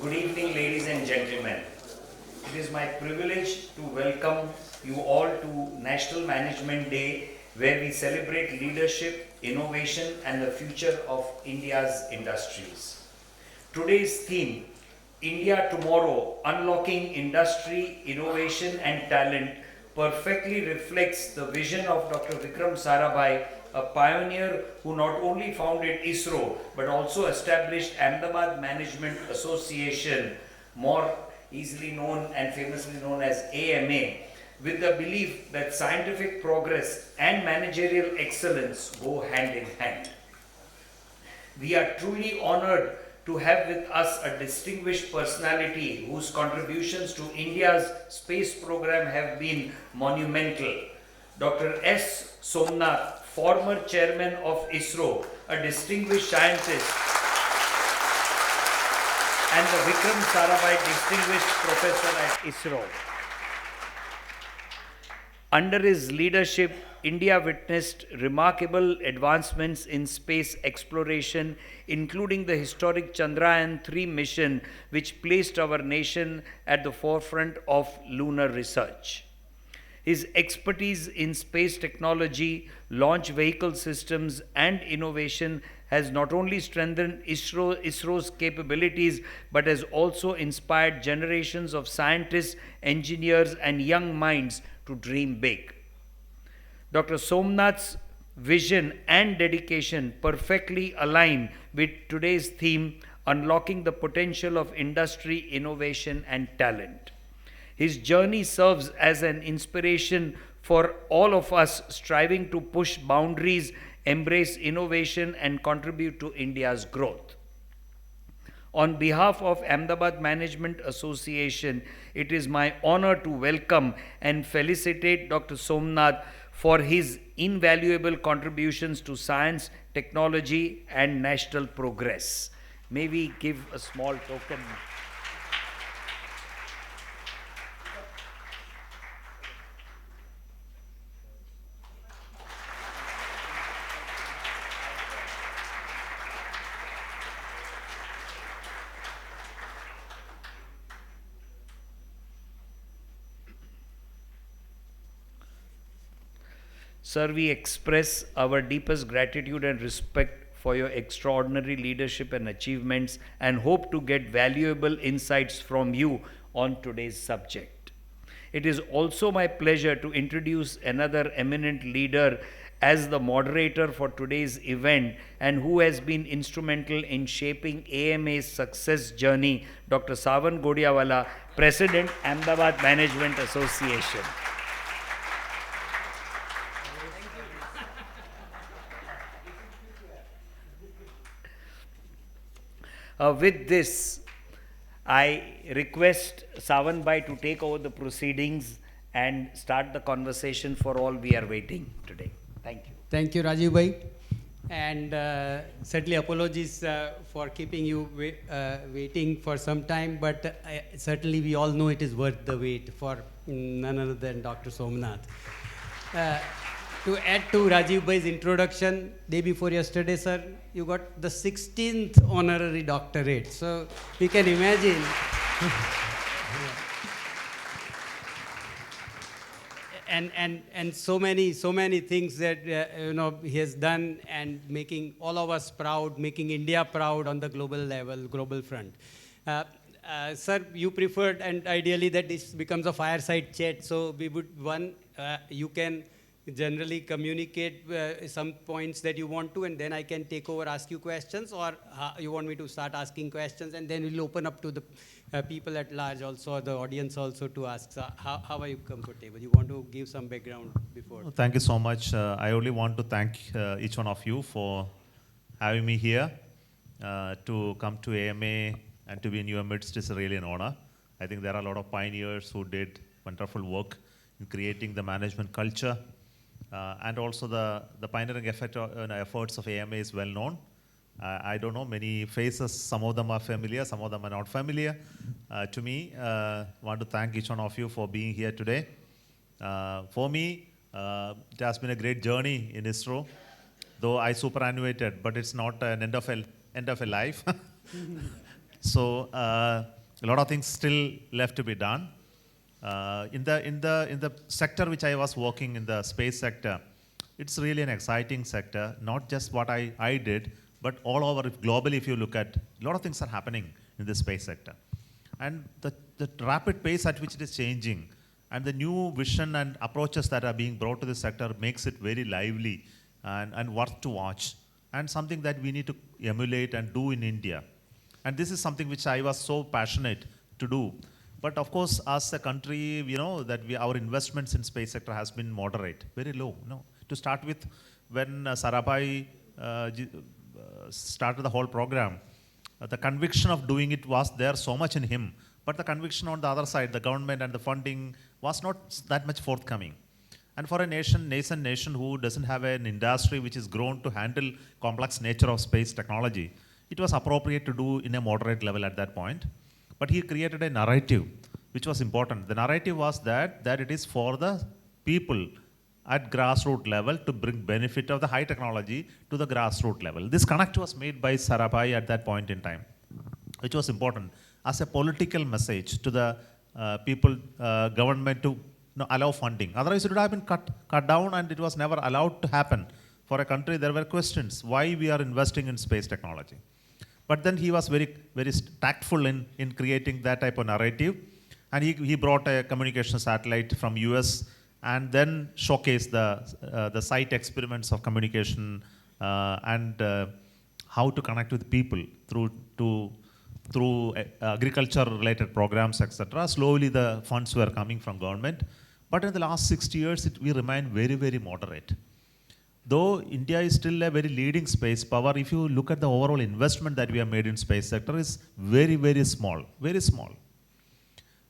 Good evening, ladies and gentlemen. It is my privilege to welcome you all to National Management Day, where we celebrate leadership, innovation, and the future of India's industries. Today's theme, India Tomorrow, Unlocking Industry, Innovation and Talent, perfectly reflects the vision of Dr. Vikram Sarabhai, a pioneer who not only founded ISRO but also established Ahmedabad Management Association, more easily known and famously known as AMA, with the belief that scientific progress and managerial excellence go hand in hand. We are truly honored to have with us a distinguished personality whose contributions to India's space program have been monumental. Dr. S. Somanath, former chairman of ISRO, a distinguished scientist, and the Vikram Sarabhai Distinguished Professor at ISRO. Under his leadership, India witnessed remarkable advancements in space exploration, including the historic Chandrayaan 3 mission, which placed our nation at the forefront of lunar research. His expertise in space technology, launch vehicle systems, and innovation has not only strengthened ISRO's capabilities but has also inspired generations of scientists, engineers, and young minds to dream big. Dr. Somnath's vision and dedication perfectly align with today's theme, unlocking the potential of industry, innovation, and talent. His journey serves as an inspiration for all of us striving to push boundaries, embrace innovation, and contribute to India's growth. On behalf of Ahmedabad Management Association, it is my honor to welcome and felicitate Dr. Somnath for his invaluable contributions to science, technology, and national progress. May we give a small token? Sir, we express our deepest gratitude and respect for your extraordinary leadership and achievements and hope to get valuable insights from you on today's subject. It is also my pleasure to introduce another eminent leader as the moderator for today's event and who has been instrumental in shaping AMA's success journey, Dr. Savan Godiawala, President, Ahmedabad Management Association. With this, I request Savan Bhai to take over the proceedings and start the conversation for all we are waiting today. Thank you. Thank you, Rajiv Bhai. And certainly apologies for keeping you waiting for some time, but certainly we all know it is worth the wait for none other than Dr. Somnath. To add to Rajiv Bhai's introduction, day before yesterday, sir, you got the 16th honorary doctorate. So you can imagine. and so many things that he has done and making all of us proud, making India proud on the global level, global front. Sir, you preferred and ideally that this becomes a fireside chat. So we would you can generally communicate some points that you want to, and then I can take over, ask you questions, or you want me to start asking questions, and then we'll open up to the people at large also, the audience also to ask. So how are you comfortable? You want to give some background before? Thank you so much. I only want to thank each one of you for having me here to come to AMA and to be in your midst is really an honor. I think there are a lot of pioneers who did wonderful work in creating the management culture. And also the pioneering efforts of AMA is well known. I don't know many faces, some of them are familiar, some of them are not familiar to me. Want to thank each one of you for being here today. For me, it has been a great journey in ISRO, though I superannuated, but it's not an end of a life. So a lot of things still left to be done. In the sector which I was working in the space sector, it's really an exciting sector. Not just what I did, but all over globally. If you look at, a lot of things are happening in the space sector, and the rapid pace at which it is changing, and the new vision and approaches that are being brought to the sector makes it very lively and worth to watch, and something that we need to emulate and do in India. And this is something which I was so passionate to do. But of course, as a country, that our investments in space sector has been moderate, very low. To start with, when Sarabhai started the whole program, the conviction of doing it was there so much in him, but the conviction on the other side, the government and the funding was not that much forthcoming. And for a nascent nation who doesn't have an industry which is grown to handle complex nature of space technology, it was appropriate to do in a moderate level at that point. But he created a narrative which was important. The narrative was that it is for the people at grassroots level to bring benefit of the high technology to the grassroots level. This connect was made by Sarabhai at that point in time, which was important as a political message to the people, government to allow funding. Otherwise, it would have been cut down, and it was never allowed to happen. For a country, there were questions why we are investing in space technology. But then he was very, very tactful in creating that type of narrative, and he brought a communication satellite from US, and then showcased the site experiments of communication and how to connect with people through agriculture related programs, etc. Slowly the funds were coming from government, but in the last 60 years we remain very, very moderate. Though India is still a very leading space power, if you look at the overall investment that we have made in space sector is very, very small, very small.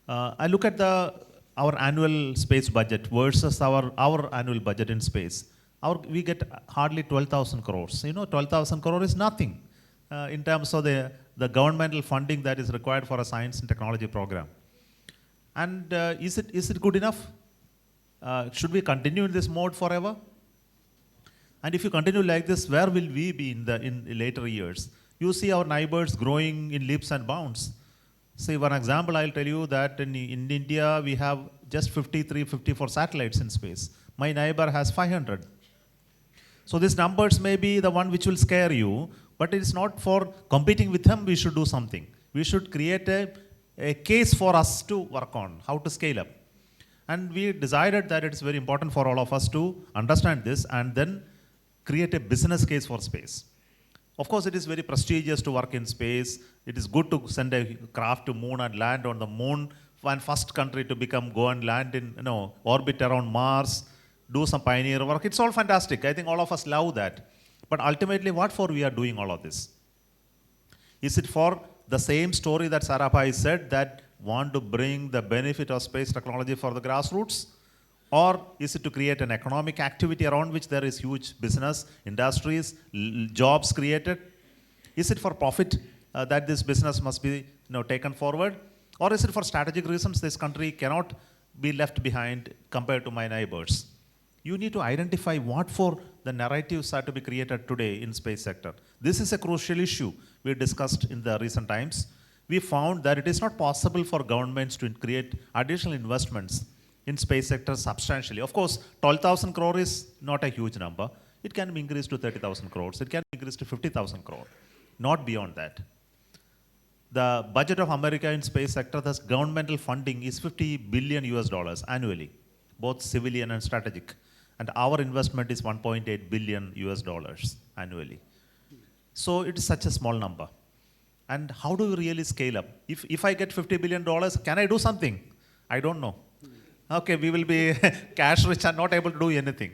I look at our annual space budget versus our annual budget in space. We get hardly 12,000 crores. 12,000 crore is nothing in terms of the governmental funding that is required for a science and technology program. And is it good enough? Should we continue in this mode forever? And if you continue like this, where will we be in later years? You see our neighbors growing in leaps and bounds. Say, for example, I'll tell you that in India, we have just 53, 54 satellites in space. My neighbor has 500. So these numbers may be the one which will scare you, but it's not for competing with them. We should do something. We should create a case for us to work on, how to scale up. And we decided that it's very important for all of us to understand this and then create a business case for space. Of course, it is very prestigious to work in space. It is good to send a craft to moon and land on the moon. One first country to go and land in orbit around Mars, do some pioneer work. It's all fantastic. I think all of us love that. But ultimately, what for we are doing all of this? Is it for the same story that Sarabhai said, that want to bring the benefit of space technology for the grassroots? Or is it to create an economic activity around which there is huge business, industries, jobs created? Is it for profit that this business must be taken forward? Or is it for strategic reasons this country cannot be left behind compared to my neighbors? You need to identify what for the narratives are to be created today in space sector. This is a crucial issue we discussed in the recent times. We found that it is not possible for governments to create additional investments in space sector substantially. Of course, 12,000 crore is not a huge number. It can be increased to 30,000 crores. It can be increased to 50,000 crore, not beyond that. The budget of America in space sector, the governmental funding is $50 billion annually, both civilian and strategic. And our investment is $1.8 billion annually. So it is such a small number. And how do we really scale up? If I get $50 billion, can I do something? I don't know. Okay, we will be cash rich and not able to do anything.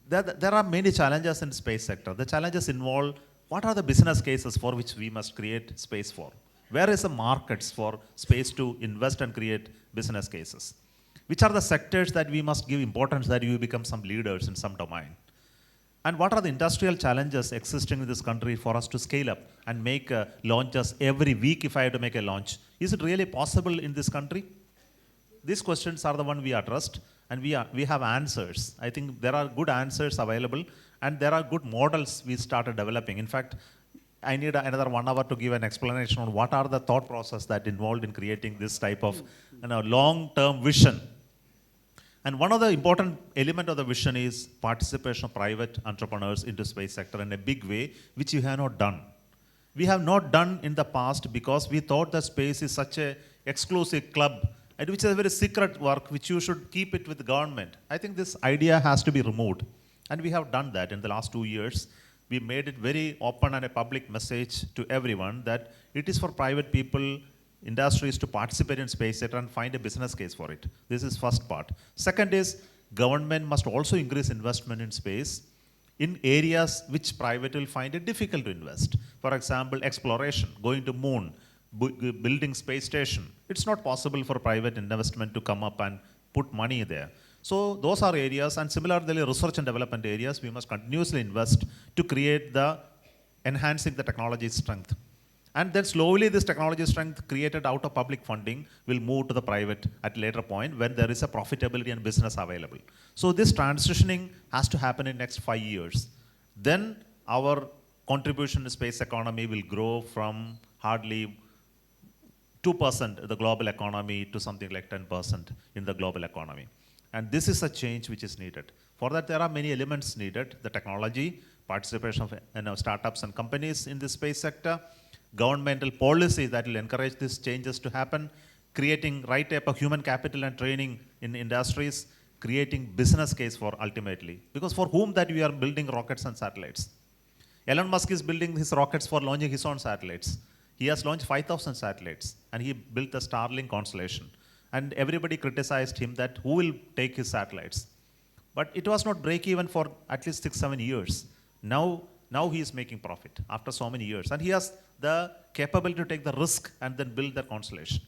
There are many challenges in space sector. The challenges involve what are the business cases for which we must create space for? Where is the markets for space to invest and create business cases? Which are the sectors that we must give importance that you become some leaders in some domain? And what are the industrial challenges existing in this country for us to scale up and make launches every week if I have to make a launch? Is it really possible in this country? These questions are the one we addressed, and we have answers. I think there are good answers available, and there are good models we started developing. In fact, I need another 1 hour to give an explanation on what are the thought process that involved in creating this type of long-term vision. And one of the important element of the vision is participation of private entrepreneurs into space sector in a big way, which we have not done. We have not done in the past because we thought that space is such a exclusive club, and which is a very secret work which you should keep it with the government. I think this idea has to be removed. And we have done that in the last 2 years. We made it very open and a public message to everyone that it is for private people, industries to participate in space sector and find a business case for it. This is first part. Second is government must also increase investment in space in areas which private will find it difficult to invest. For example, exploration, going to moon, building space station. It's not possible for private investment to come up and put money there. So those are areas, and similarly research and development areas, we must continuously invest to create the enhancing the technology strength. And then slowly this technology strength created out of public funding will move to the private at a later point when there is a profitability and business available. So this transitioning has to happen in next 5 years. Then our contribution to space economy will grow from hardly 2% of the global economy to something like 10% in the global economy. And this is a change which is needed. For that, there are many elements needed: the technology, participation of startups and companies in the space sector, governmental policy that will encourage these changes to happen, creating right type of human capital and training in industries, creating business case for ultimately. Because for whom that we are building rockets and satellites? Elon Musk is building his rockets for launching his own satellites. He has launched 5,000 satellites and he built the Starlink constellation. And everybody criticized him that who will take his satellites. But it was not break even for at least 6-7 years. Now he is making profit after so many years. And he has the capability to take the risk and then build the constellation.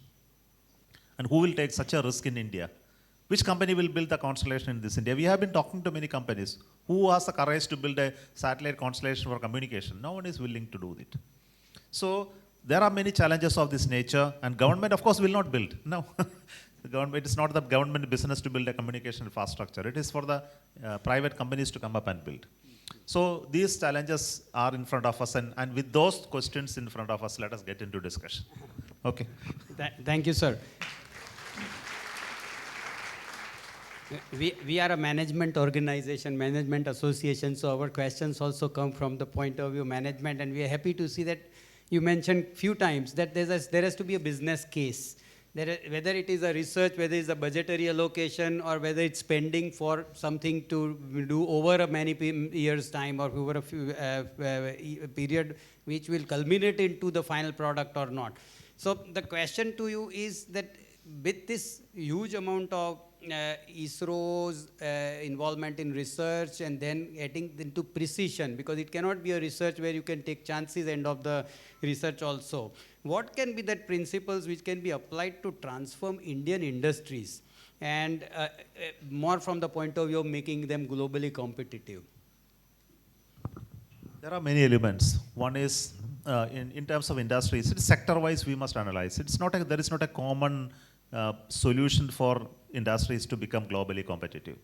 And who will take such a risk in India? Which company will build the constellation in this India? We have been talking to many companies. Who has the courage to build a satellite constellation for communication? No one is willing to do it. So there are many challenges of this nature, and government, of course, will not build. No. The government, it is not the government business to build a communication infrastructure. It is for the private companies to come up and build. So these challenges are in front of us, and with those questions in front of us, let us get into discussion. Okay. Thank you, sir. We are a management organization, management association, so our questions also come from the point of view management, and we are happy to see that you mentioned few times that there has to be a business case. Whether it is a research, whether it's a budgetary allocation, or whether it's spending for something to do over a many years' time or over a few period, which will culminate into the final product or not. So the question to you is that with this huge amount of ISRO's involvement in research and then getting into precision, because it cannot be a research where you can take chances end of the research also. What can be that principles which can be applied to transform Indian industries and more from the point of view of making them globally competitive? There are many elements. One is in terms of industries, it's sector-wise we must analyze. There is not a common solution for industries to become globally competitive.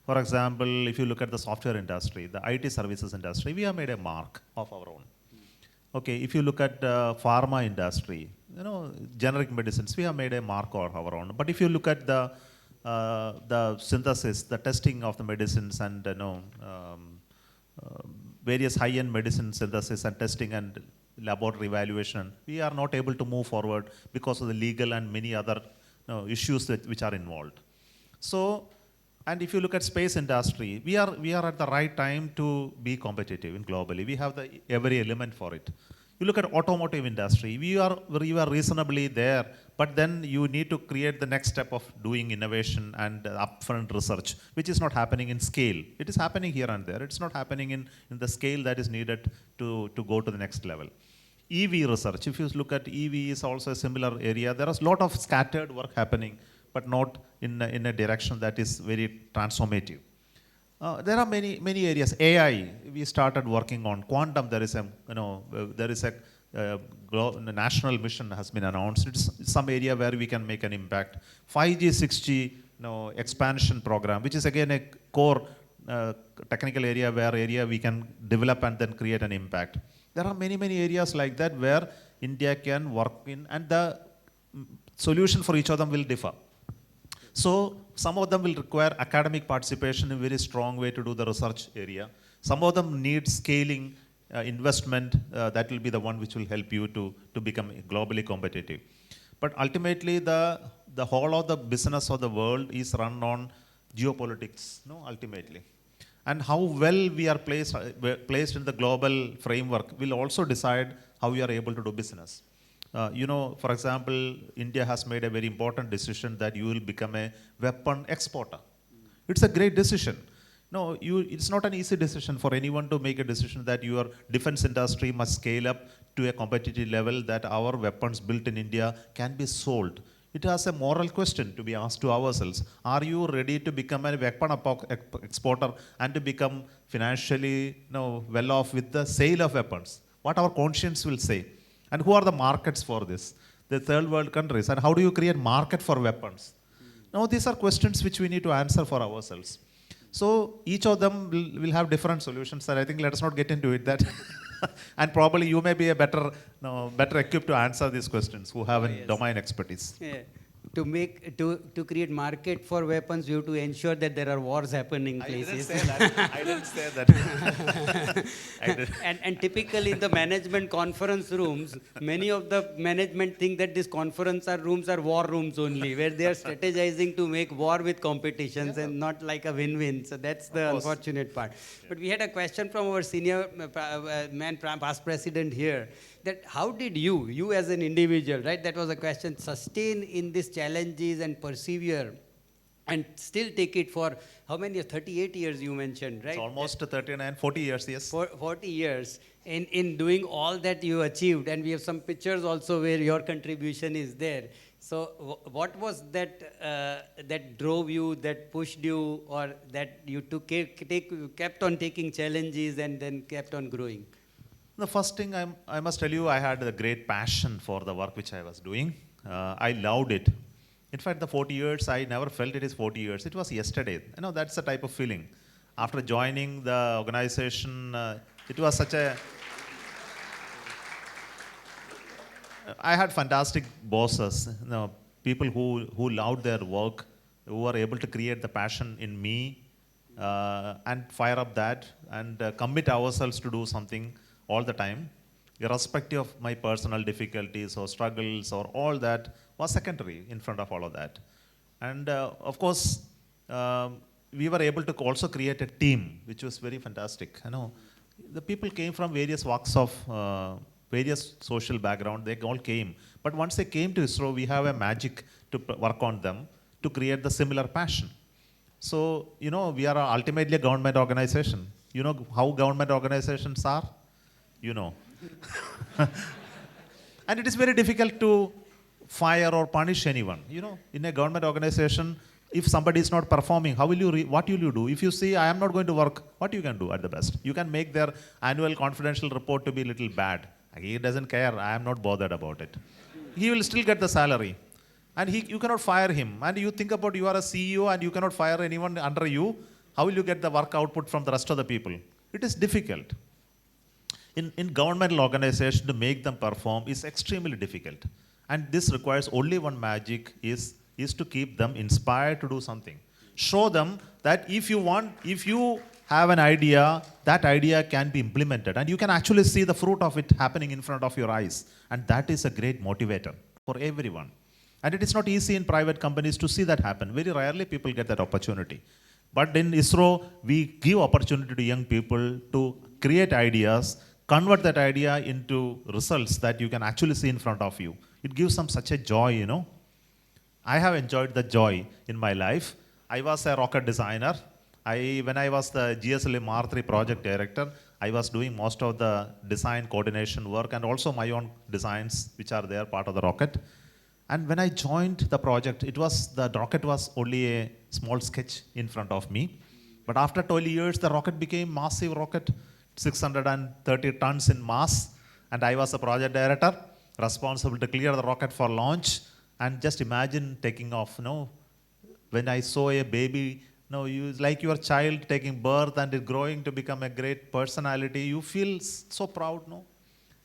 For example, if you look at the software industry, the IT services industry, we have made a mark of our own. Okay, if you look at pharma industry, generic medicines, we have made a mark of our own. But if you look at the synthesis, the testing of the medicines and various high-end medicine synthesis and testing and laboratory evaluation, we are not able to move forward because of the legal and many other issues which are involved. So, and if you look at space industry, we are at the right time to be competitive in globally. We have every element for it. You look at automotive industry, we are reasonably there, but then you need to create the next step of doing innovation and upfront research, which is not happening in scale. It is happening here and there. It's not happening in the scale that is needed to go to the next level. EV research, if you look at EV is also a similar area. There is a lot of scattered work happening, but not in a direction that is very transformative. There are many areas. AI, we started working on. Quantum, there is a national mission has been announced. It's some area where we can make an impact. 5G, 6G, expansion program, which is again a core technical area we can develop and then create an impact. There are many, many areas like that where India can work in, and the solution for each of them will differ. So some of them will require academic participation in a very strong way to do the research area. Some of them need scaling investment. That will be the one which will help you to become globally competitive. But ultimately, the whole of the business of the world is run on geopolitics, no, ultimately. And how well we are placed in the global framework will also decide how we are able to do business. For example, India has made a very important decision that you will become a weapon exporter. It's a great decision. No, it's not an easy decision for anyone to make a decision that your defense industry must scale up to a competitive level, that our weapons built in India can be sold. It has a moral question to be asked to ourselves. Are you ready to become a weapon exporter and to become financially well off with the sale of weapons? What our conscience will say. And who are the markets for this? The third world countries. And how do you create market for weapons? Now, these are questions which we need to answer for ourselves. So each of them will have different solutions, and I think let us not get into it. That and probably you may be a better equipped to answer these questions who have domain expertise. Yeah. To create market for weapons, you have to ensure that there are wars happening places. I didn't say that. And typically in the management conference rooms, many of the management think that these conference rooms are war rooms only, where they are strategizing to make war with competitions and not like a win-win. So that's the unfortunate part. But we had a question from our senior past president here, that how did you as an individual, right? That was a question, sustain in these challenges and persevere and still take it for how many years? 38 years you mentioned, right? It's almost 39, 40 years, yes. 40 years in doing all that you achieved. And we have some pictures also where your contribution is there. So what was that that drove you, that pushed you, or that you kept on taking challenges and then kept on growing? The first thing I must tell you, I had a great passion for the work which I was doing. I loved it. In fact, the 40 years, I never felt it is 40 years. It was yesterday. That's the type of feeling. After joining the organization, it was such a... I had fantastic bosses, people who loved their work, who were able to create the passion in me and fire up that and commit ourselves to do something all the time, irrespective of my personal difficulties or struggles or all that was secondary in front of all of that. And of course, we were able to also create a team, which was very fantastic. The people came from various walks of various social background. They all came. But once they came to ISRO, we have a magic to work on them to create the similar passion. So, we are ultimately a government organization. You know how government organizations are? And it is very difficult to fire or punish anyone. In a government organization, if somebody is not performing, what will you do? If you see, I am not going to work, what you can do at the best? You can make their annual confidential report to be a little bad. He doesn't care, I am not bothered about it. He will still get the salary. And you cannot fire him. And you think about, you are a CEO and you cannot fire anyone under you. How will you get the work output from the rest of the people? It is difficult. In governmental organization, to make them perform is extremely difficult. And this requires only one magic, is to keep them inspired to do something. Show them that if you have an idea, that idea can be implemented. And you can actually see the fruit of it happening in front of your eyes. And that is a great motivator for everyone. And it is not easy in private companies to see that happen. Very rarely people get that opportunity. But in ISRO, we give opportunity to young people to create ideas, convert that idea into results that you can actually see in front of you. It gives them such a joy, I have enjoyed the joy in my life. I was a rocket designer. When I was the GSLV Mark III project director, I was doing most of the design coordination work and also my own designs, which are there, part of the rocket. And when I joined the project, the rocket was only a small sketch in front of me. But after 12 years, the rocket became massive rocket, 630 tons in mass. And I was the project director, responsible to clear the rocket for launch. And just imagine taking off, when I saw a baby, like your child taking birth and it growing to become a great personality, you feel so proud,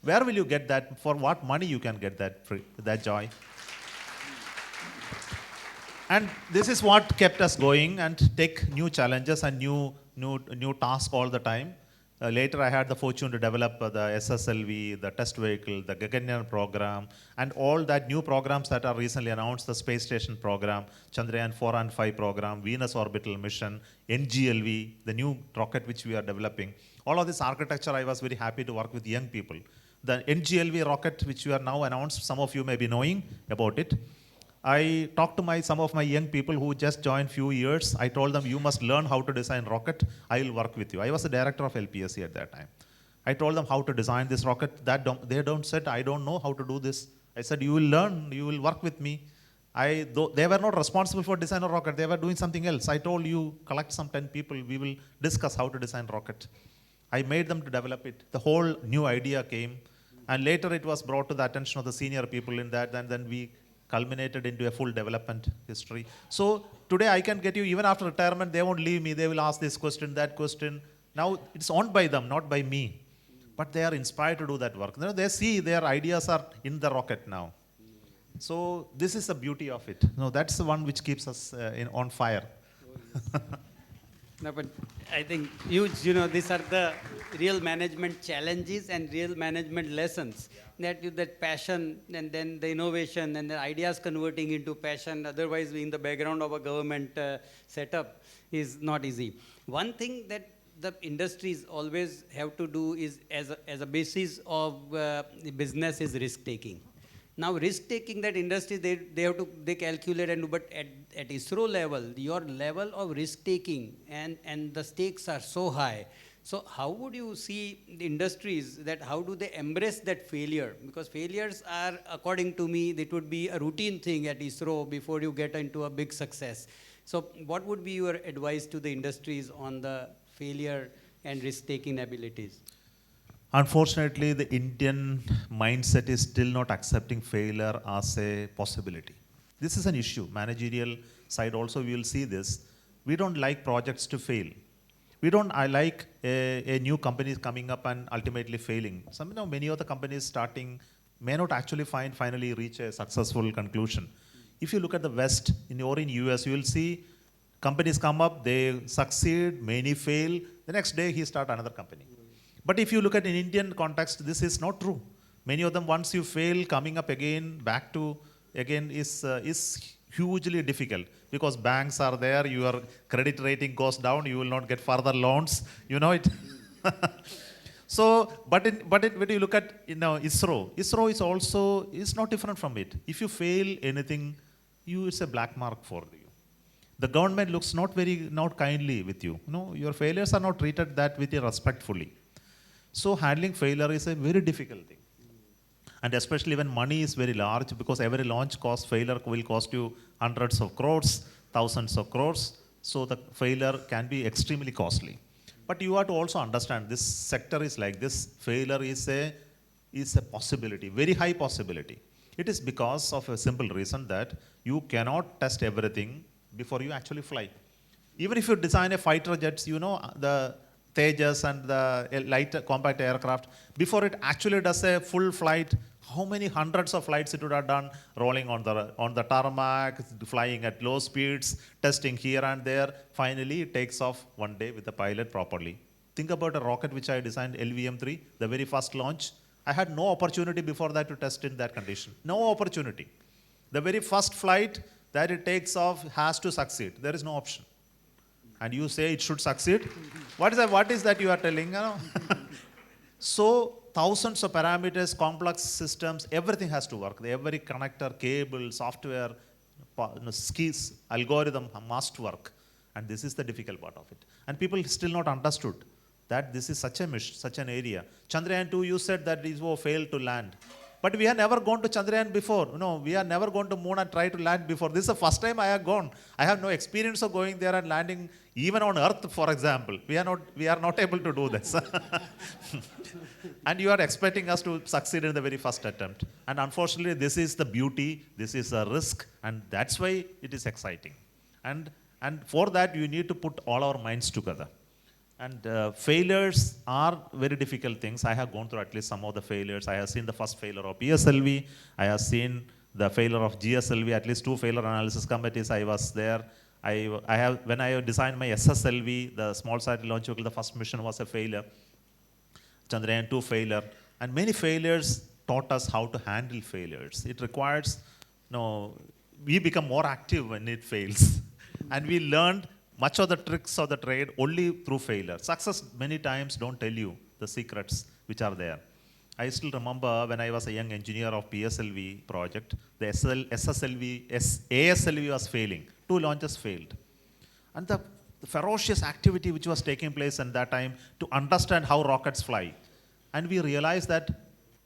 Where will you get that? For what money you can get that joy? And this is what kept us going and take new challenges and new tasks all the time. Later, I had the fortune to develop the SSLV, the test vehicle, the Gaganyaan program, and all that new programs that are recently announced, the space station program, Chandrayaan 4 and 5 program, Venus orbital mission, NGLV, the new rocket which we are developing. All of this architecture, I was very happy to work with young people. The NGLV rocket, which we are now announced, some of you may be knowing about it. I talked to some of my young people who just joined few years. I told them, you must learn how to design rocket. I will work with you. I was the director of LPSC at that time. I told them how to design this rocket. They don't said, I don't know how to do this. I said, you will learn, you will work with me. They were not responsible for design a rocket. They were doing something else. I told you, collect some 10 people. We will discuss how to design rocket. I made them to develop it. The whole new idea came. And later it was brought to the attention of the senior people in that. And then we culminated into a full development history. So today I can get you, even after retirement, they won't leave me. They will ask this question, that question. Now it's owned by them, not by me. But they are inspired to do that work. You know, they see their ideas are in the rocket now. So this is the beauty of it. No, that's the one which keeps us on fire. No, but I think huge, these are the real management challenges and real management lessons. That passion and then the innovation and the ideas converting into passion, otherwise in the background of a government setup is not easy. One thing that the industries always have to do is, as a basis of the business, is risk taking. Now, risk taking, that industry, they calculate and do, but at ISRO level, your level of risk taking and the stakes are so high. So how would you see the industries, that how do they embrace that failure? Because failures are, according to me, it would be a routine thing at ISRO before you get into a big success. So what would be your advice to the industries on the failure and risk-taking abilities? Unfortunately, the Indian mindset is still not accepting failure as a possibility. This is an issue. Managerial side also, we will see this. We don't like projects to fail. I like a new company coming up and ultimately failing. Many of the companies starting may not actually finally reach a successful conclusion. If you look at the West or in US, you will see companies come up, they succeed, many fail. The next day, he start another company. But if you look at an Indian context, this is not true. Many of them, once you fail, coming up again, back to again is hugely difficult, because banks are there, your credit rating goes down, you will not get further loans, you know it. So, but when you look at ISRO is not different from it. If you fail anything, it's a black mark for you. The government looks not kindly with you. Your failures are not treated that with you respectfully. So handling failure is a very difficult thing. And especially when money is very large, because every launch failure will cost you hundreds of crores, thousands of crores. So the failure can be extremely costly. But you have to also understand, this sector is like this. Failure is a possibility, very high possibility. It is because of a simple reason that you cannot test everything before you actually fly. Even if you design a fighter jets, the Tejas and the light compact aircraft, before it actually does a full flight, how many hundreds of flights it would have done, rolling on the tarmac, flying at low speeds, testing here and there. Finally, it takes off one day with the pilot properly. Think about a rocket which I designed, LVM-3, the very first launch. I had no opportunity before that to test in that condition. No opportunity. The very first flight that it takes off has to succeed. There is no option. And you say it should succeed? What is that you are telling? So thousands of parameters, complex systems, everything has to work. Every connector, cable, software, skis, algorithm must work. And this is the difficult part of it. And people still not understood that this is such an area. Chandrayaan-2, you said that ISRO failed to land. But we have never gone to Chandrayaan before. We have never gone to moon and tried to land before. This is the first time I have gone. I have no experience of going there and landing, even on Earth, for example. We are not able to do this. And you are expecting us to succeed in the very first attempt. And unfortunately, this is the beauty, this is a risk, and that's why it is exciting. And for that, you need to put all our minds together. And failures are very difficult things. I have gone through at least some of the failures. I have seen the first failure of PSLV. I have seen the failure of GSLV, at least 2 failure analysis committees. I was there. I have, when I designed my SSLV, the small satellite launch vehicle, the first mission was a failure. Chandrayaan 2 failure. And many failures taught us how to handle failures. It requires, we become more active when it fails. And we learned much of the tricks of the trade only through failure. Success many times don't tell you the secrets which are there. I still remember when I was a young engineer of PSLV project, the ASLV was failing. 2 launches failed. And the ferocious activity which was taking place at that time to understand how rockets fly. And we realized that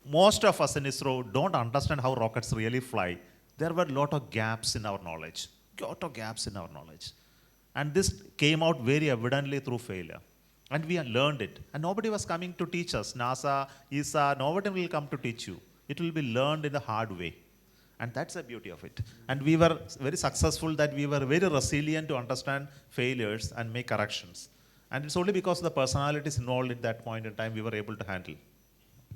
most of us in ISRO don't understand how rockets really fly. There were a lot of gaps in our knowledge. And this came out very evidently through failure. And we learned it. And nobody was coming to teach us. NASA, ESA, nobody will come to teach you. It will be learned in the hard way. And that's the beauty of it. And we were very successful that we were very resilient to understand failures and make corrections. And it's only because of the personalities involved at that point in time we were able to handle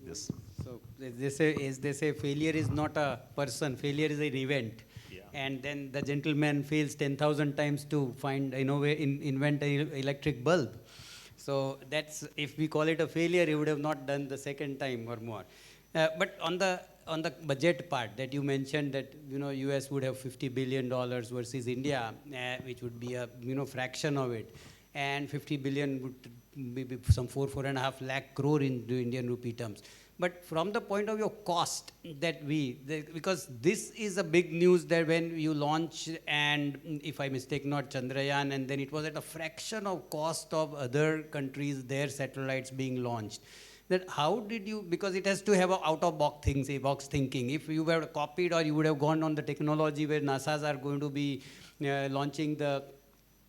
this. So they say failure is not a person, failure is an event. Yeah. And then the gentleman fails 10,000 times to invent an electric bulb. So that's, if we call it a failure, he would have not done the second time or more. But on the budget part that you mentioned, that US would have $50 billion versus India, which would be a fraction of it, and 50 billion would be some 4.5 lakh crore in the Indian rupee terms. But from the point of view of cost, because this is a big news that when you launch, and if I mistake not, Chandrayaan, and then it was at a fraction of cost of other countries, their satellites being launched. That how did you, because it has to have a out-of-box thinking. If you were copied, or you would have gone on the technology where NASA's are going to be launching the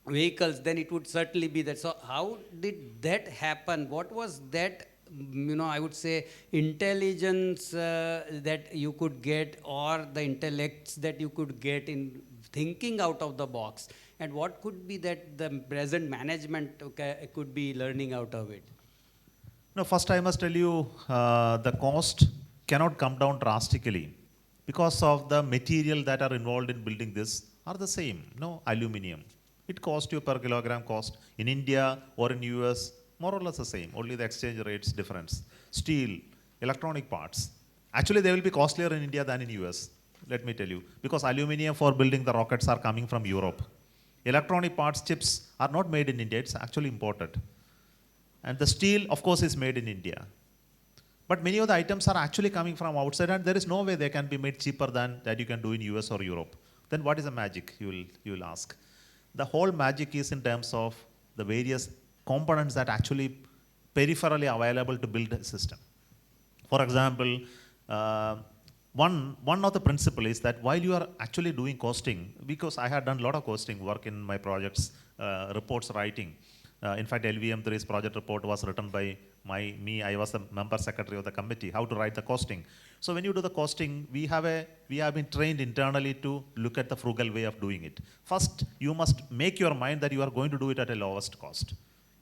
vehicles, then it would certainly be that. So how did that happen? What was that, I would say, intelligence that you could get, or the intellects that you could get in thinking out of the box? And what could be that the present management could be learning out of it? No, first I must tell you, the cost cannot come down drastically because of the material that are involved in building this are the same. Aluminium. It costs you per kilogram cost in India or in US, more or less the same, only the exchange rates difference. Steel, electronic parts. Actually, they will be costlier in India than in US, let me tell you, because aluminium for building the rockets are coming from Europe. Electronic parts, chips are not made in India, it's actually imported. And the steel, of course, is made in India. But many of the items are actually coming from outside, and there is no way they can be made cheaper than that you can do in US or Europe. Then what is the magic, you will ask? The whole magic is in terms of the various components that actually peripherally available to build a system. For example, one of the principles is that while you are actually doing costing, because I had done a lot of costing work in my projects, reports writing. In fact, LVM3's project report was written by me. I was the member secretary of the committee, how to write the costing. So when you do the costing, we have been trained internally to look at the frugal way of doing it. First, you must make your mind that you are going to do it at a lowest cost.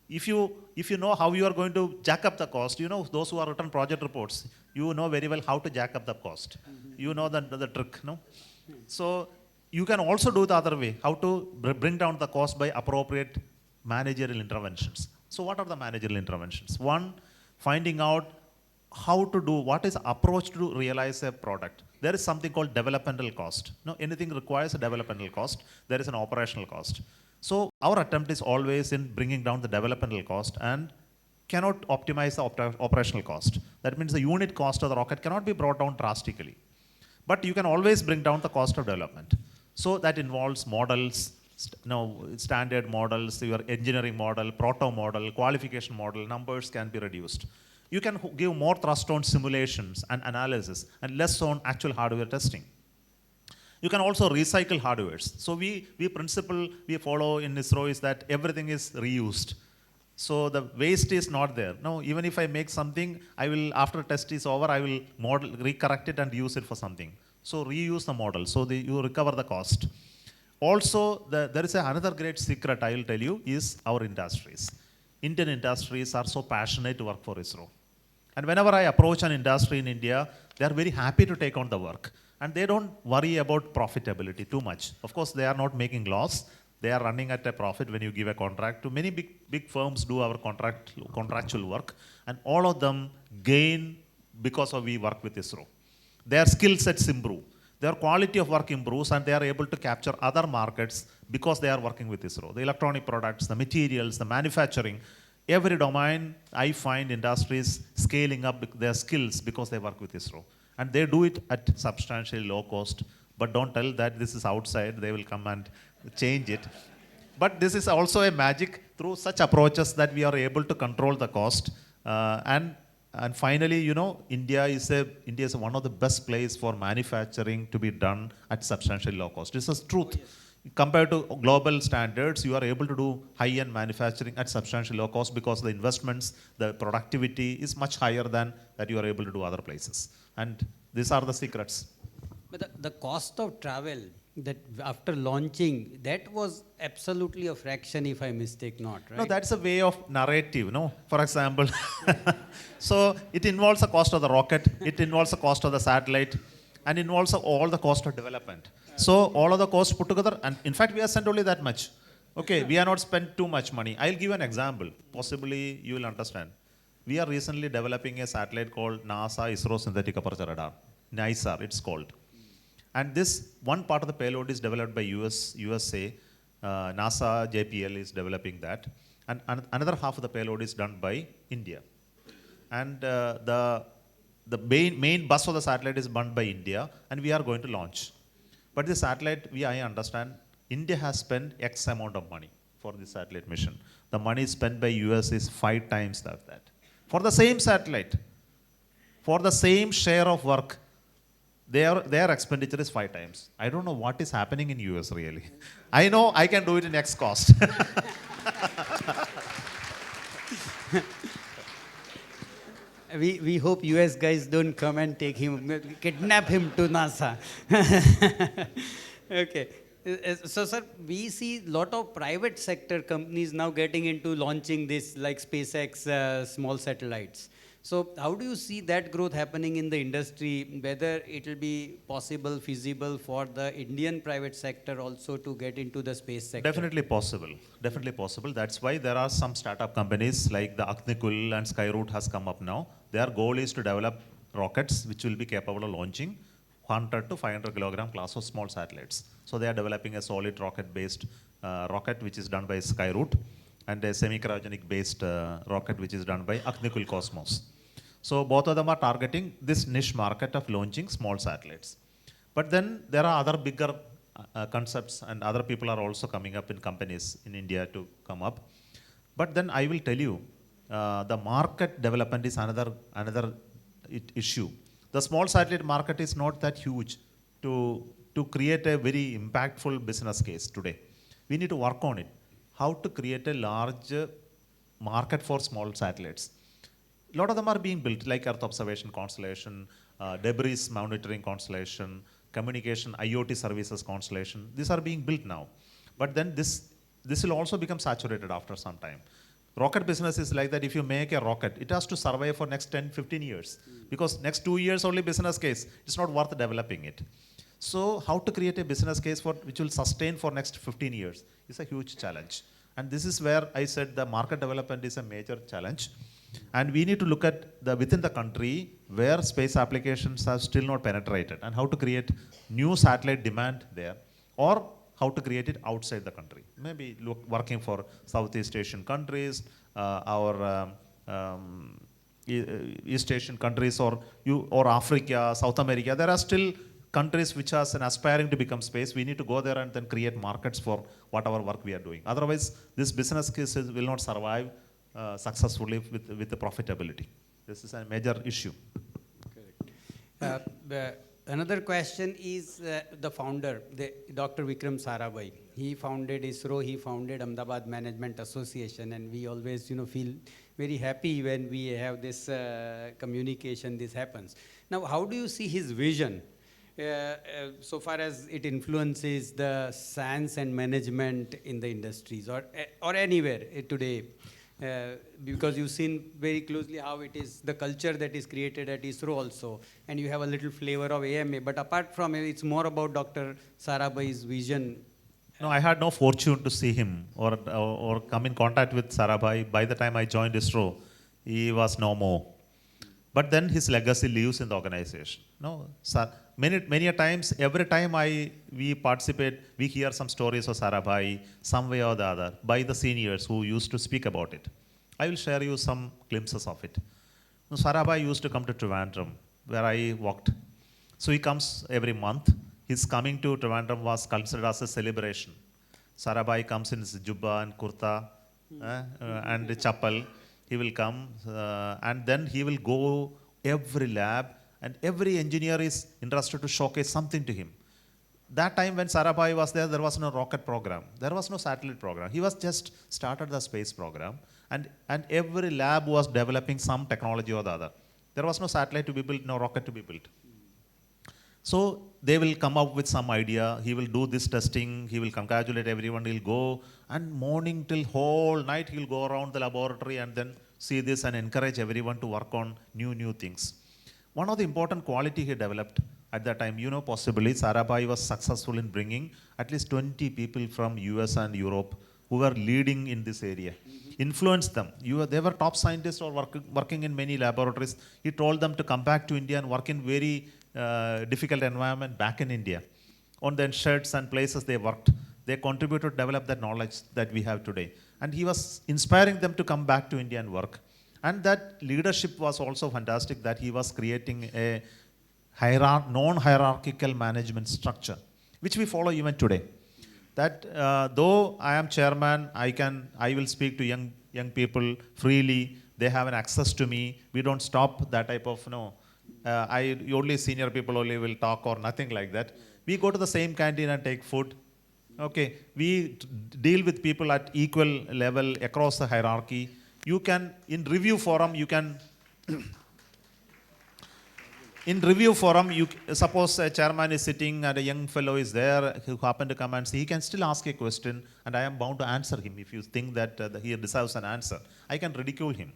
If you know how you are going to jack up the cost, those who are written project reports, you know very well how to jack up the cost. You know the trick, no? So you can also do the other way, how to bring down the cost by appropriate managerial interventions. So what are the managerial interventions? One, finding out how to do, what is the approach to realize a product. There is something called developmental cost. Anything requires a developmental cost, there is an operational cost. So our attempt is always in bringing down the developmental cost and cannot optimize the operational cost. That means the unit cost of the rocket cannot be brought down drastically. But you can always bring down the cost of development. So that involves models, standard models, your engineering model, proto model, qualification model, numbers can be reduced. You can give more thrust on simulations and analysis and less on actual hardware testing. You can also recycle hardwares. So we follow in ISRO is that everything is reused. So the waste is not there. No, even if I make something, I will, after test is over, I will recorrect it and use it for something. So reuse the model, so you recover the cost. Also, there is another great secret I will tell you is our industries. Indian industries are so passionate to work for ISRO. And whenever I approach an industry in India, they are very happy to take on the work. And they don't worry about profitability too much. Of course, they are not making loss. They are running at a profit when you give a contract. To many big firms do our contractual work, and all of them gain because of we work with ISRO. Their skill sets improve. Their quality of work improves, and they are able to capture other markets because they are working with ISRO. The electronic products, the materials, the manufacturing, every domain, I find industries scaling up their skills because they work with ISRO. And they do it at substantially low cost. But don't tell that this is outside, they will come and change it. But this is also a magic through such approaches that we are able to control the cost. And finally, India is one of the best place for manufacturing to be done at substantially low cost. This is truth. Oh, yes. Compared to global standards, you are able to do high-end manufacturing at substantially low cost because the investments, the productivity is much higher than that you are able to do other places. And these are the secrets. But the cost of travel that after launching, that was absolutely a fraction, if I mistake not, right? No, that's a way of narrative, no? For example, so it involves the cost of the rocket, it involves the cost of the satellite, and involves all the cost of development. So all of the costs put together, and in fact, we have spent only that much. Okay, we are not spent too much money. I'll give an example. Possibly you will understand. We are recently developing a satellite called NASA ISRO Synthetic Aperture Radar. NISAR, it's called. And this one part of the payload is developed by USA. NASA JPL is developing that. And another half of the payload is done by India. And the main bus of the satellite is done by India, and we are going to launch. But the satellite, I understand, India has spent X amount of money for this satellite mission. The money spent by US is 5 times that. For the same satellite, for the same share of work, their expenditure is 5 times. I don't know what is happening in US really. I know I can do it in X cost. We hope US guys don't come and take him, kidnap him to NASA. Okay. So, sir, we see a lot of private sector companies now getting into launching this, like SpaceX small satellites. So how do you see that growth happening in the industry, whether it will be possible, feasible for the Indian private sector also to get into the space sector? Definitely possible. Definitely possible. That's why there are some startup companies like the Agnikul and Skyroot has come up now. Their goal is to develop rockets which will be capable of launching 100 to 500 kilogram class of small satellites. So they are developing a solid rocket-based rocket which is done by Skyroot, and a semi-cryogenic based rocket which is done by Agnikul Cosmos. So both of them are targeting this niche market of launching small satellites. But then there are other bigger concepts, and other people are also coming up in companies in India to come up. But then I will tell you, the market development is another issue. The small satellite market is not that huge to create a very impactful business case today. We need to work on it. How to create a large market for small satellites. A lot of them are being built, like Earth Observation Constellation, debris monitoring constellation, communication IoT services constellation. These are being built now. But then this will also become saturated after some time. Rocket business is like that. If you make a rocket, it has to survive for next 10, 15 years. Because next 2 years only business case, it's not worth developing it. So how to create a business case which will sustain for next 15 years is a huge challenge. And this is where I said the market development is a major challenge. And we need to look at within the country where space applications are still not penetrated, and how to create new satellite demand there, or how to create it outside the country. Maybe working for Southeast Asian countries, East Asian countries, or Africa, South America. There are still countries which are aspiring to become space. We need to go there and then create markets for whatever work we are doing. Otherwise, this business cases will not survive successfully with the profitability. This is a major issue. Correct. Another question is the founder, Dr. Vikram Sarabhai. He founded ISRO, he founded Ahmedabad Management Association, and we always feel very happy when we have this communication, this happens. Now, how do you see his vision so far as it influences the science and management in the industries or anywhere today? because you've seen very closely how it is the culture that is created at ISRO also, and you have a little flavor of AMA. But apart from it, it's more about Dr. Sarabhai's vision. No, I had no fortune to see him or come in contact with Sarabhai. By the time I joined ISRO, he was no more. But then his legacy lives in the organization. No, many a times, every time we participate, we hear some stories of Sarabhai, some way or the other, by the seniors who used to speak about it. I will share you some glimpses of it. Now, Sarabhai used to come to Trivandrum, where I worked. So he comes every month. His coming to Trivandrum was considered as a celebration. Sarabhai comes in his jubba and kurta and chapel. He will come and then he will go every lab, and every engineer is interested to showcase something to him. That time when Sarabhai was there was no rocket program. There was no satellite program. He was just started the space program, and every lab was developing some technology or the other. There was no satellite to be built, no rocket to be built. So they will come up with some idea. He will do this testing. He will congratulate everyone. He'll go, and morning till whole night he'll go around the laboratory and then see this and encourage everyone to work on new things. One of the important quality he developed at that time, possibly Sarabhai was successful in bringing at least 20 people from US and Europe who were leading in this area. Influenced them. They were top scientists or working in many laboratories. He told them to come back to India and work in very difficult environment back in India. On the sheds and places they worked, they contributed to develop that knowledge that we have today. And he was inspiring them to come back to India and work. And that leadership was also fantastic, that he was creating a non-hierarchical management structure, which we follow even today. That though I am chairman, I will speak to young people freely. They have an access to me. We don't stop that type of only senior people only will talk or nothing like that. We go to the same canteen and take food. Okay, we deal with people at equal level across the hierarchy. You can, in review forum, suppose a chairman is sitting and a young fellow is there who happen to come and see, he can still ask a question and I am bound to answer him. If you think that he deserves an answer, I can ridicule him.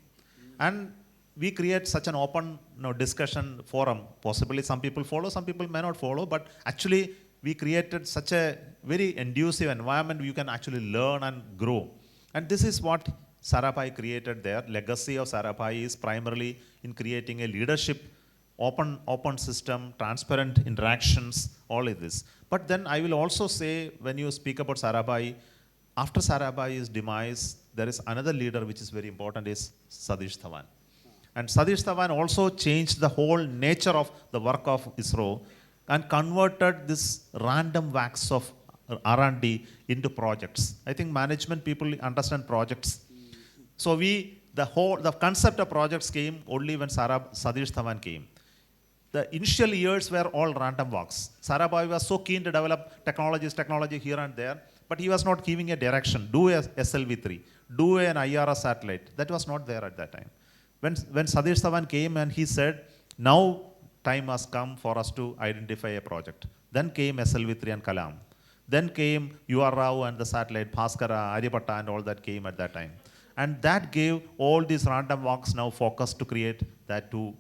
And we create such an open discussion forum. Possibly some people follow, some people may not follow, but actually we created such a very conducive environment where you can actually learn and grow. And this is what Sarabhai created there. Legacy of Sarabhai is primarily in creating a leadership, open system, transparent interactions, all of this. But then I will also say, when you speak about Sarabhai, after Sarabhai's demise, there is another leader which is very important, is Satish Dhawan. And Satish Dhawan also changed the whole nature of the work of ISRO and converted this random wax of R&D into projects. I think management people understand projects. So the concept of projects came only when Satish Dhawan came. The initial years were all random walks. Sarabhai was so keen to develop technology here and there, but he was not giving a direction. Do a SLV3, do an IRS satellite. That was not there at that time. When Satish Dhawan came and he said, now time has come for us to identify a project. Then came SLV3 and Kalam. Then came UR Rao and the satellite, Bhaskara, Aryabhatta and all that came at that time. And that gave all these random walks now focus to create that two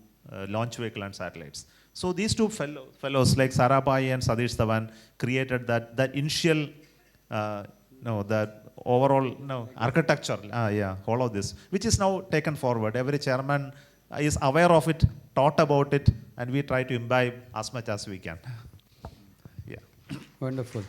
launch vehicle and satellites. So these two fellows like Sarabhai and Satish Dhawan created that initial, that overall architecture, all of this, which is now taken forward. Every chairman is aware of it, taught about it, and we try to imbibe as much as we can. Yeah. Wonderful.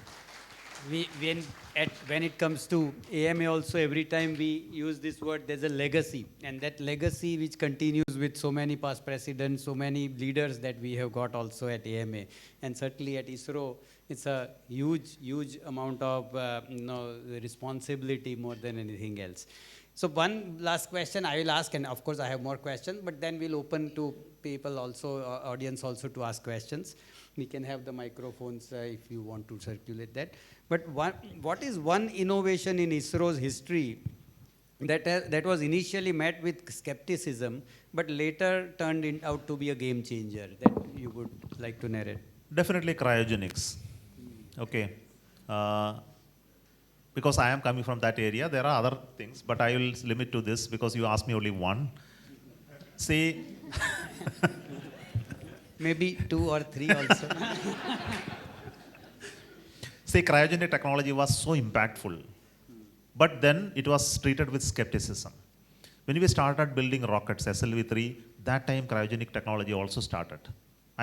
When it comes to AMA also, every time we use this word, there's a legacy. And that legacy which continues with so many past presidents, so many leaders that we have got also at AMA. And certainly at ISRO, it's a huge amount of responsibility more than anything else. So one last question I will ask, and of course I have more questions, but then we'll open to people also, audience also, to ask questions. We can have the microphones if you want to circulate that. But what is one innovation in ISRO's history that was initially met with skepticism, but later turned out to be a game changer, that you would like to narrate? Definitely cryogenics. Okay. because I am coming from that area. There are other things, but I will limit to this because you asked me only one. See, Maybe 2 or 3 also. say cryogenic technology was so impactful, but then it was treated with skepticism. When we started building rockets, SLV-3, that time cryogenic technology also started.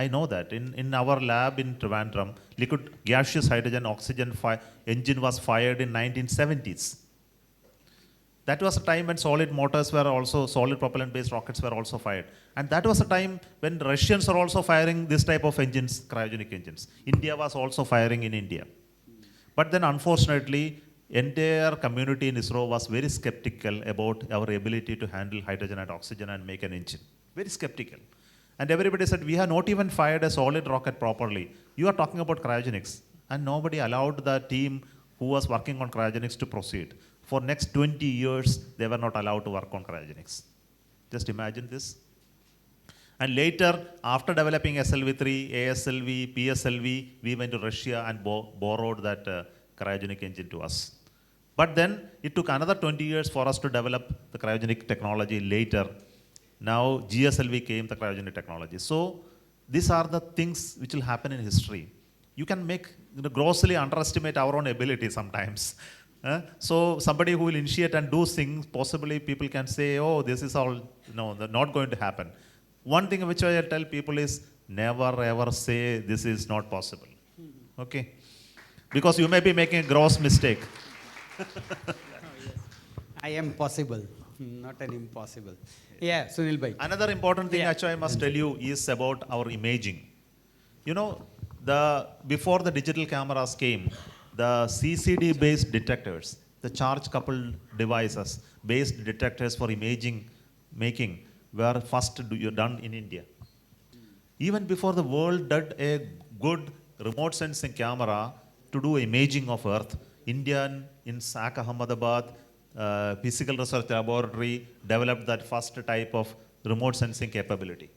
I know that. In our lab in Trivandrum, liquid gaseous hydrogen oxygen engine was fired in 1970s. That was a time when solid motors were also, solid propellant based rockets were also fired. And that was a time when Russians are also firing this type of engines, cryogenic engines. India was also firing in India. But then unfortunately, entire community in ISRO was very skeptical about our ability to handle hydrogen and oxygen and make an engine. Very skeptical. And everybody said, we have not even fired a solid rocket properly. You are talking about cryogenics. And nobody allowed the team who was working on cryogenics to proceed. For next 20 years, they were not allowed to work on cryogenics. Just imagine this. And later, after developing SLV-3, ASLV, PSLV, we went to Russia and borrowed that cryogenic engine to us. But then it took another 20 years for us to develop the cryogenic technology later. Now GSLV came, the cryogenic technology. So these are the things which will happen in history. You can grossly underestimate our own ability sometimes. So somebody who will initiate and do things, possibly people can say, oh, this is all, not going to happen. One thing which I tell people is never ever say this is not possible. Okay? Because you may be making a gross mistake. I am possible, not an impossible. Yeah, Sunil bhai. Another important thing actually I must tell you is about our imaging. Before the digital cameras came, the CCD based detectors, the charge coupled devices based detectors for imaging making were first done in India. Even before the world did a good remote sensing camera to do imaging of Earth, India in SAC Ahmedabad Physical Research Laboratory developed that first type of remote sensing capability.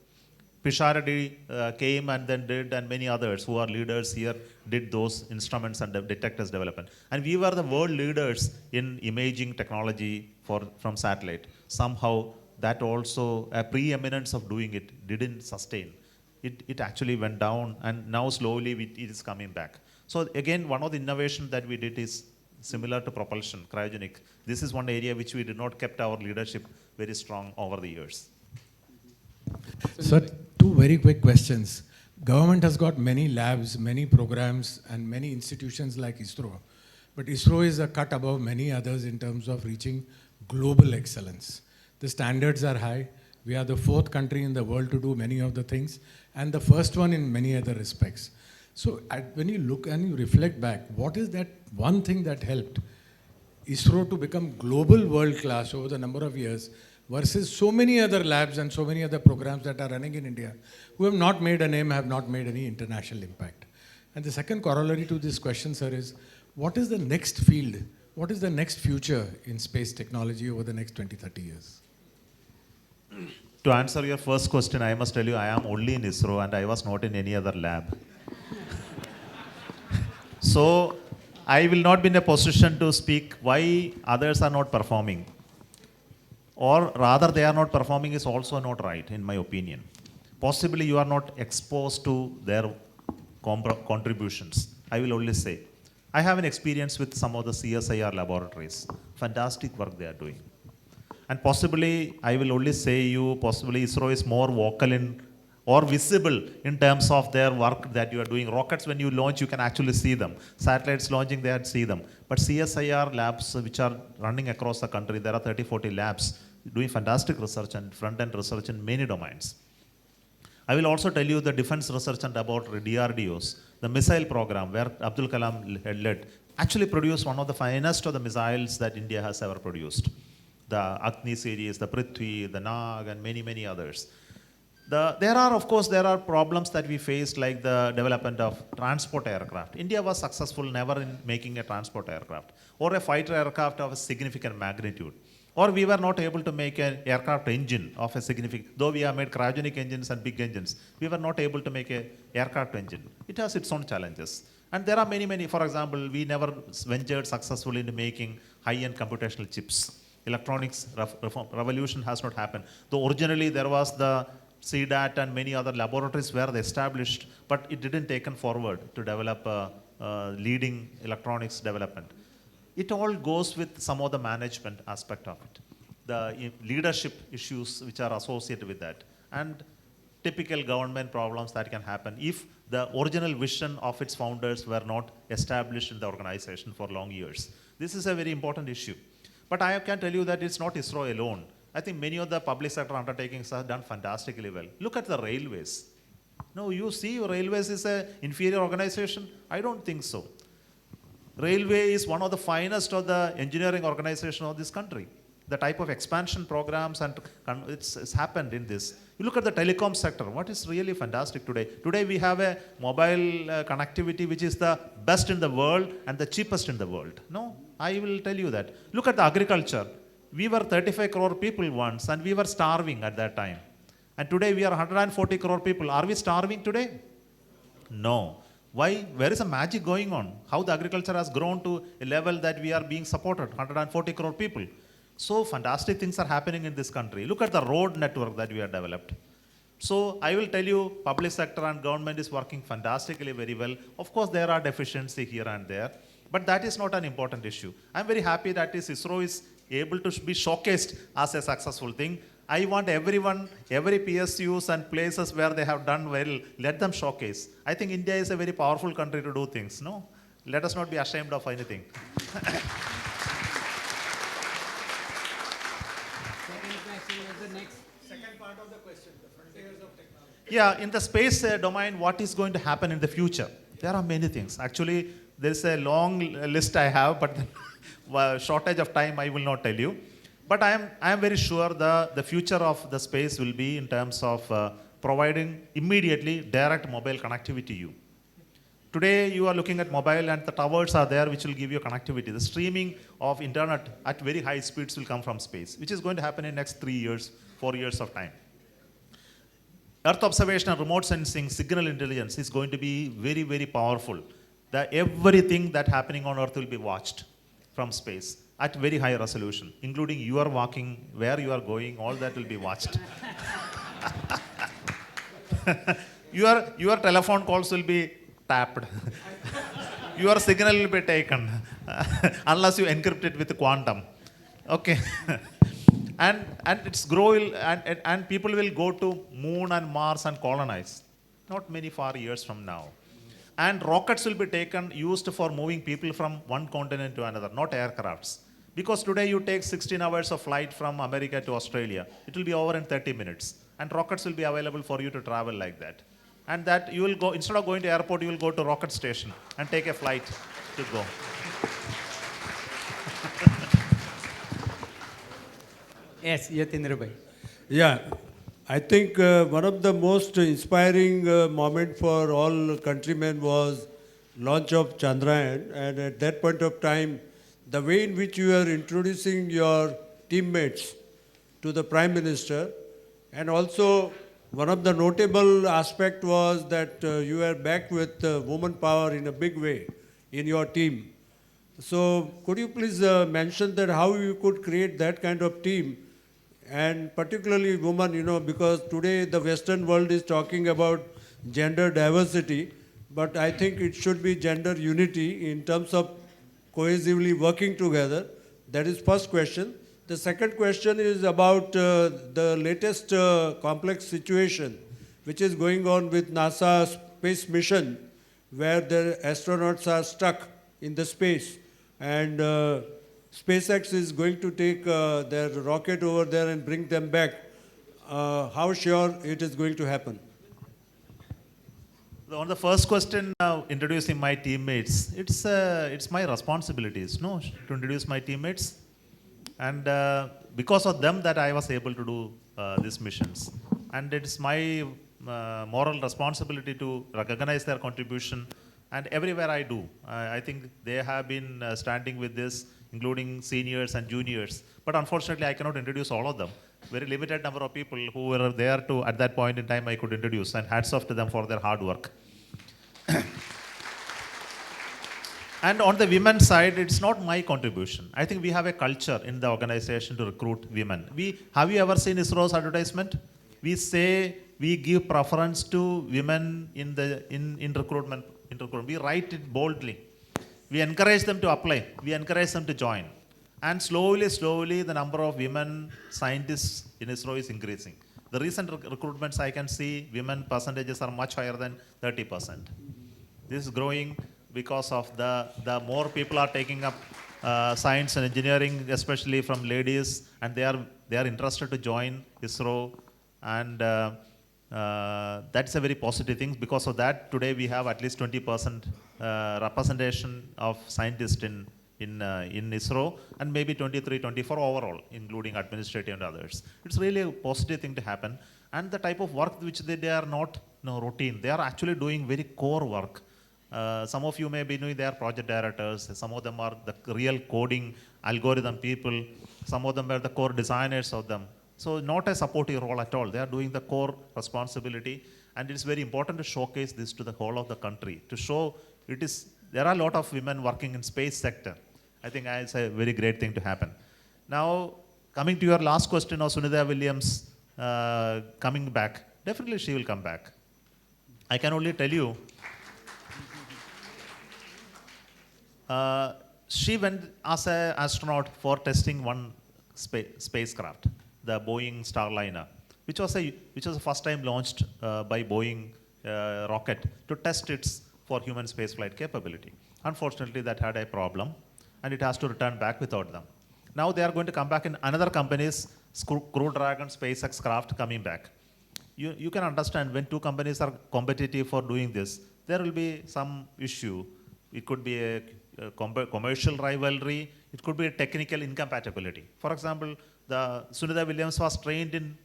Pishardi came and then did, and many others who are leaders here did those instruments and detectors development. And we were the world leaders in imaging technology from satellite. Somehow that also, a preeminence of doing it didn't sustain. It actually went down, and now slowly it is coming back. So again, one of the innovations that we did is similar to propulsion, cryogenic. This is one area which we did not kept our leadership very strong over the years. Sir, two very quick questions. Government has got many labs, many programs, and many institutions like ISRO. But ISRO is a cut above many others in terms of reaching global excellence. The standards are high. We are the 4th country in the world to do many of the things, and the first one in many other respects. So when you look and you reflect back, what is that one thing that helped ISRO to become global world class over the number of years versus so many other labs and so many other programs that are running in India who have not made a name, have not made any international impact? And the second corollary to this question, sir, is what is the next field? What is the next future in space technology over the next 20, 30 years? To answer your first question, I must tell you I am only in ISRO and I was not in any other lab. So I will not be in a position to speak why others are not performing. Or rather they are not performing is also not right in my opinion. Possibly you are not exposed to their contributions. I will only say. I have an experience with some of the CSIR laboratories. Fantastic work they are doing. And possibly, I will only say you, possibly ISRO is more vocal in or visible in terms of their work that you are doing. Rockets, when you launch, you can actually see them. Satellites launching, they had see them. But CSIR labs, which are running across the country, there are 30, 40 labs doing fantastic research and front-end research in many domains. I will also tell you the defense research and about DRDOs. The missile program where Abdul Kalam had led actually produced one of the finest of the missiles that India has ever produced. The Agni series, the Prithvi, the Nag, and many, many others. There are problems that we faced, like the development of transport aircraft. India was successful never in making a transport aircraft or a fighter aircraft of a significant magnitude. Or we were not able to make an aircraft engine of a significant, though we have made cryogenic engines and big engines, we were not able to make an aircraft engine. It has its own challenges. And there are many, many, for example, we never ventured successfully into making high-end computational chips. Electronics revolution has not happened. Though originally there was the CDAT and many other laboratories where they established, but it didn't taken forward to develop leading electronics development. It all goes with some of the management aspect of it, the leadership issues which are associated with that, and typical government problems that can happen if the original vision of its founders were not established in the organization for long years. This is a very important issue. But I can tell you that it's not ISRO alone. I think many of the public sector undertakings have done fantastically well. Look at the railways. No, you see railways is an inferior organization? I don't think so. Railway is one of the finest of the engineering organization of this country. The type of expansion programs and it's happened in this. You look at the telecom sector, what is really fantastic today? Today we have a mobile connectivity which is the best in the world and the cheapest in the world. No, I will tell you that. Look at the agriculture. We were 35 crore people once and we were starving at that time. And today we are 140 crore people. Are we starving today? No. Why? Where is the magic going on? How the agriculture has grown to a level that we are being supported, 140 crore people. So fantastic things are happening in this country. Look at the road network that we have developed. So I will tell you, public sector and government is working fantastically very well. Of course, there are deficiencies here and there, but that is not an important issue. I'm very happy that ISRO is able to be showcased as a successful thing. I want everyone, every PSUs and places where they have done well, let them showcase. I think India is a very powerful country to do things, no? Let us not be ashamed of anything. Yeah, in the space domain, what is going to happen in the future? There are many things. Actually, there's a long list I have, but shortage of time, I will not tell you. But I am very sure the future of the space will be in terms of providing immediately direct mobile connectivity to you. Today, you are looking at mobile and the towers are there which will give you connectivity. The streaming of internet at very high speeds will come from space, which is going to happen in next 3 years, 4 years of time. Earth observation and remote sensing, signal intelligence is going to be very, very powerful. Everything that happening on Earth will be watched from space at very high resolution, including you are walking, where you are going, all that will be watched. Your telephone calls will be tapped. Your signal will be taken, unless you encrypt it with quantum. Okay. And it's growing, and people will go to moon and Mars and colonize, not many far years from now. And rockets will be used for moving people from one continent to another, not aircrafts. Because today you take 16 hours of flight from America to Australia, it will be over in 30 minutes. And rockets will be available for you to travel like that. And that you will go, instead of going to airport, you will go to rocket station and take a flight to go. Yes, Yatindra Bhai. Yeah, I think one of the most inspiring moment for all countrymen was launch of Chandrayaan, and at that point of time, the way in which you are introducing your teammates to the Prime Minister, and also one of the notable aspect was that you were back with woman power in a big way in your team. So could you please mention that how you could create that kind of team? And particularly women, because today the Western world is talking about gender diversity, but I think it should be gender unity in terms of cohesively working together. That is first question. The second question is about the latest complex situation which is going on with NASA space mission, where the astronauts are stuck in the space, and SpaceX is going to take their rocket over there and bring them back. How sure it is going to happen? On the first question, introducing my teammates, it's my responsibilities, no, to introduce my teammates. And because of them that I was able to do these missions. And it's my moral responsibility to recognize their contribution. And everywhere I do, I think they have been standing with this, including seniors and juniors. But unfortunately, I cannot introduce all of them. Very limited number of people who were there to, at that point in time, I could introduce. And hats off to them for their hard work. And on the women's side, it's not my contribution. I think we have a culture in the organization to recruit women. Have you ever seen ISRO's advertisement? We say we give preference to women in recruitment. We write it boldly. We encourage them to apply. We encourage them to join. And slowly, the number of women scientists in ISRO is increasing. The recent recruitments I can see, women percentages are much higher than 30%. This is growing because of the more people are taking up science and engineering, especially from ladies, and they are interested to join ISRO, and that's a very positive thing. Because of that, today we have at least 20% representation of scientists in ISRO, and maybe 23, 24 overall, including administrative and others. It's really a positive thing to happen, and the type of work which they are not routine. They are actually doing very core work. Some of you may be knowing they are project directors. Some of them are the real coding algorithm people. Some of them are the core designers of them. So not a supportive role at all. They are doing the core responsibility, and it's very important to showcase this to the whole of the country, to show there are a lot of women working in space sector. I think it's a very great thing to happen. Now, coming to your last question of Sunitha Williams coming back, definitely she will come back. I can only tell you, she went as an astronaut for testing one spacecraft, the Boeing Starliner, which was the first time launched by Boeing rocket to test its for human spaceflight capability. Unfortunately, that had a problem, and it has to return back without them. Now they are going to come back in another company's Crew Dragon SpaceX craft coming back. You can understand when two companies are competitive for doing this, there will be some issue. It could be a commercial rivalry. It could be a technical incompatibility. For example, the Sunitha Williams was trained in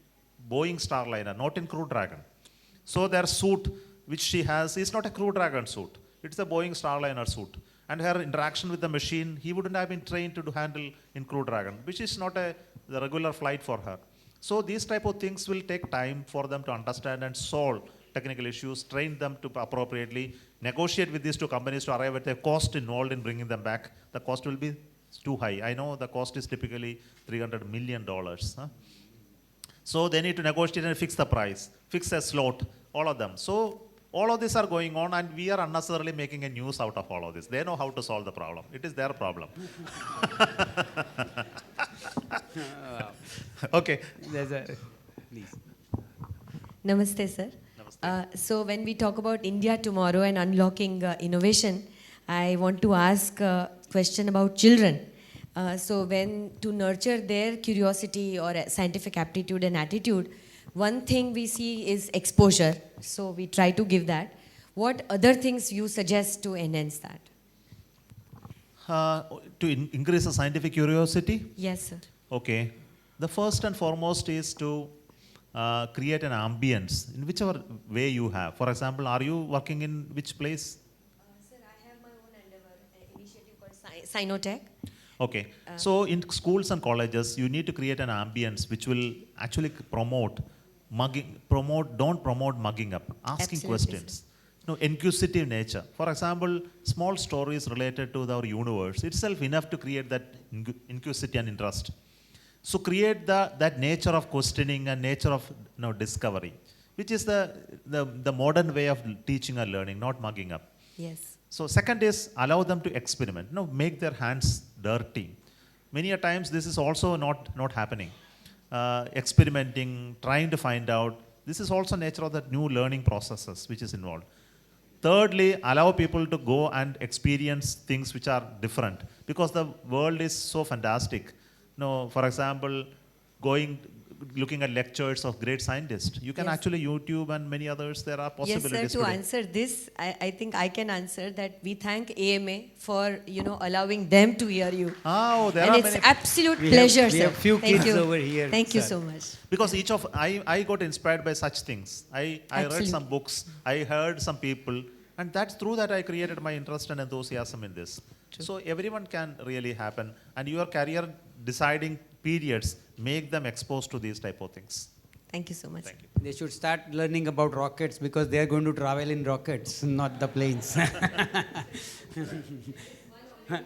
Boeing Starliner, not in Crew Dragon. So their suit, which she has, is not a Crew Dragon suit. It's a Boeing Starliner suit. And her interaction with the machine, he wouldn't have been trained to handle in Crew Dragon, which is not the regular flight for her. So these type of things will take time for them to understand and solve technical issues, train them to appropriately, negotiate with these two companies to arrive at the cost involved in bringing them back. The cost will be too high. I know the cost is typically $300 million. So they need to negotiate and fix the price, fix a slot, all of them. So all of these are going on, and we are unnecessarily making a news out of all of this. They know how to solve the problem. It is their problem. Okay. Please. Namaste, sir. So when we talk about India tomorrow and unlocking innovation, I want to ask a question about children. So when to nurture their curiosity or scientific aptitude and attitude, one thing we see is exposure. So we try to give that. What other things you suggest to enhance that? To increase the scientific curiosity? Yes, sir. Okay. The first and foremost is to create an ambience in whichever way you have. For example, are you working in which place? Sir, I have my own endeavor, initiative called Sinotech. Okay. So in schools and colleges, you need to create an ambience which will actually don't promote mugging up, asking Absolutely, questions. Inquisitive nature. For example, small stories related to our universe itself enough to create that inquisitive and interest. So create that nature of questioning and nature of discovery, which is the modern way of teaching and learning, not mugging up. Yes. So second is allow them to experiment, make their hands dirty. Many a times this is also not happening. Experimenting, trying to find out. This is also nature of the new learning processes which is involved. Thirdly, allow people to go and experience things which are different, because the world is so fantastic. For example, looking at lectures of great scientists. You can Yes. actually YouTube and many others. There are Yes, possibilities. sir. To today. answer this, I think I can answer that we thank AMA for allowing them to hear you. Oh, there And are it's many. absolute We pleasure, have sir. few Thank kids you. over here, Thank you sir. so much. Because I got inspired by such things. I read Absolutely. some books, I heard some people, and that's through that I created my interest and enthusiasm in this. So everyone can really happen, and your career deciding periods make them exposed to these type of things. Thank you so much. Thank you. They should start learning about rockets, because they are going to travel in rockets, not the planes.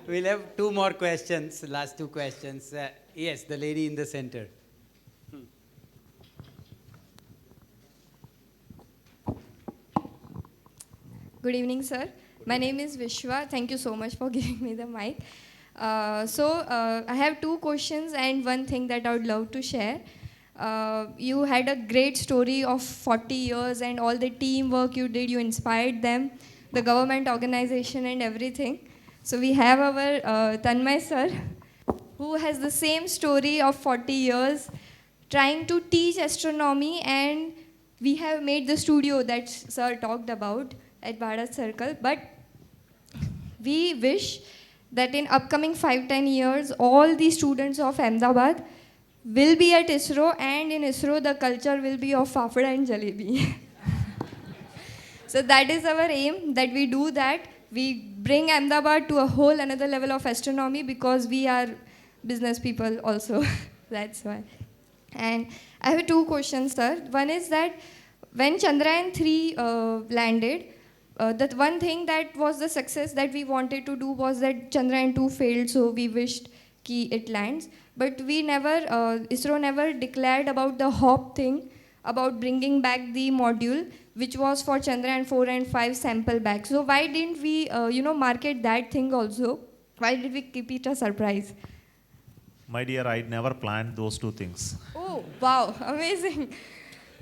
We'll have two more questions, last two questions. Yes, the lady in the center. Good evening, sir. My name is Vishwa. Thank you so much for giving me the mic. I have two questions and one thing that I would love to share. You had a great story of 40 years and all the teamwork you did. You inspired them, the government organization and everything. So we have our Tanmay sir, who has the same story of 40 years trying to teach astronomy, and we have made the studio that sir talked about at Bharat Circle. But we wish that in upcoming 5-10 years, all the students of Ahmedabad will be at ISRO, and in ISRO the culture will be of Fafda and Jalebi. So that is our aim, that we do that. We bring Ahmedabad to a whole another level of astronomy, because we are business people also. That's why. And I have two questions, sir. One is that when Chandrayaan 3 landed, that one thing that was the success that we wanted to do was that Chandrayaan 2 failed, so we wished ki it lands. But we never, ISRO never declared about the HOP thing, about bringing back the module, which was for Chandrayaan 4 and 5 sample back. So why didn't we, market that thing also? Why did we keep it a surprise? My dear, I never planned those two things. Oh, wow, amazing.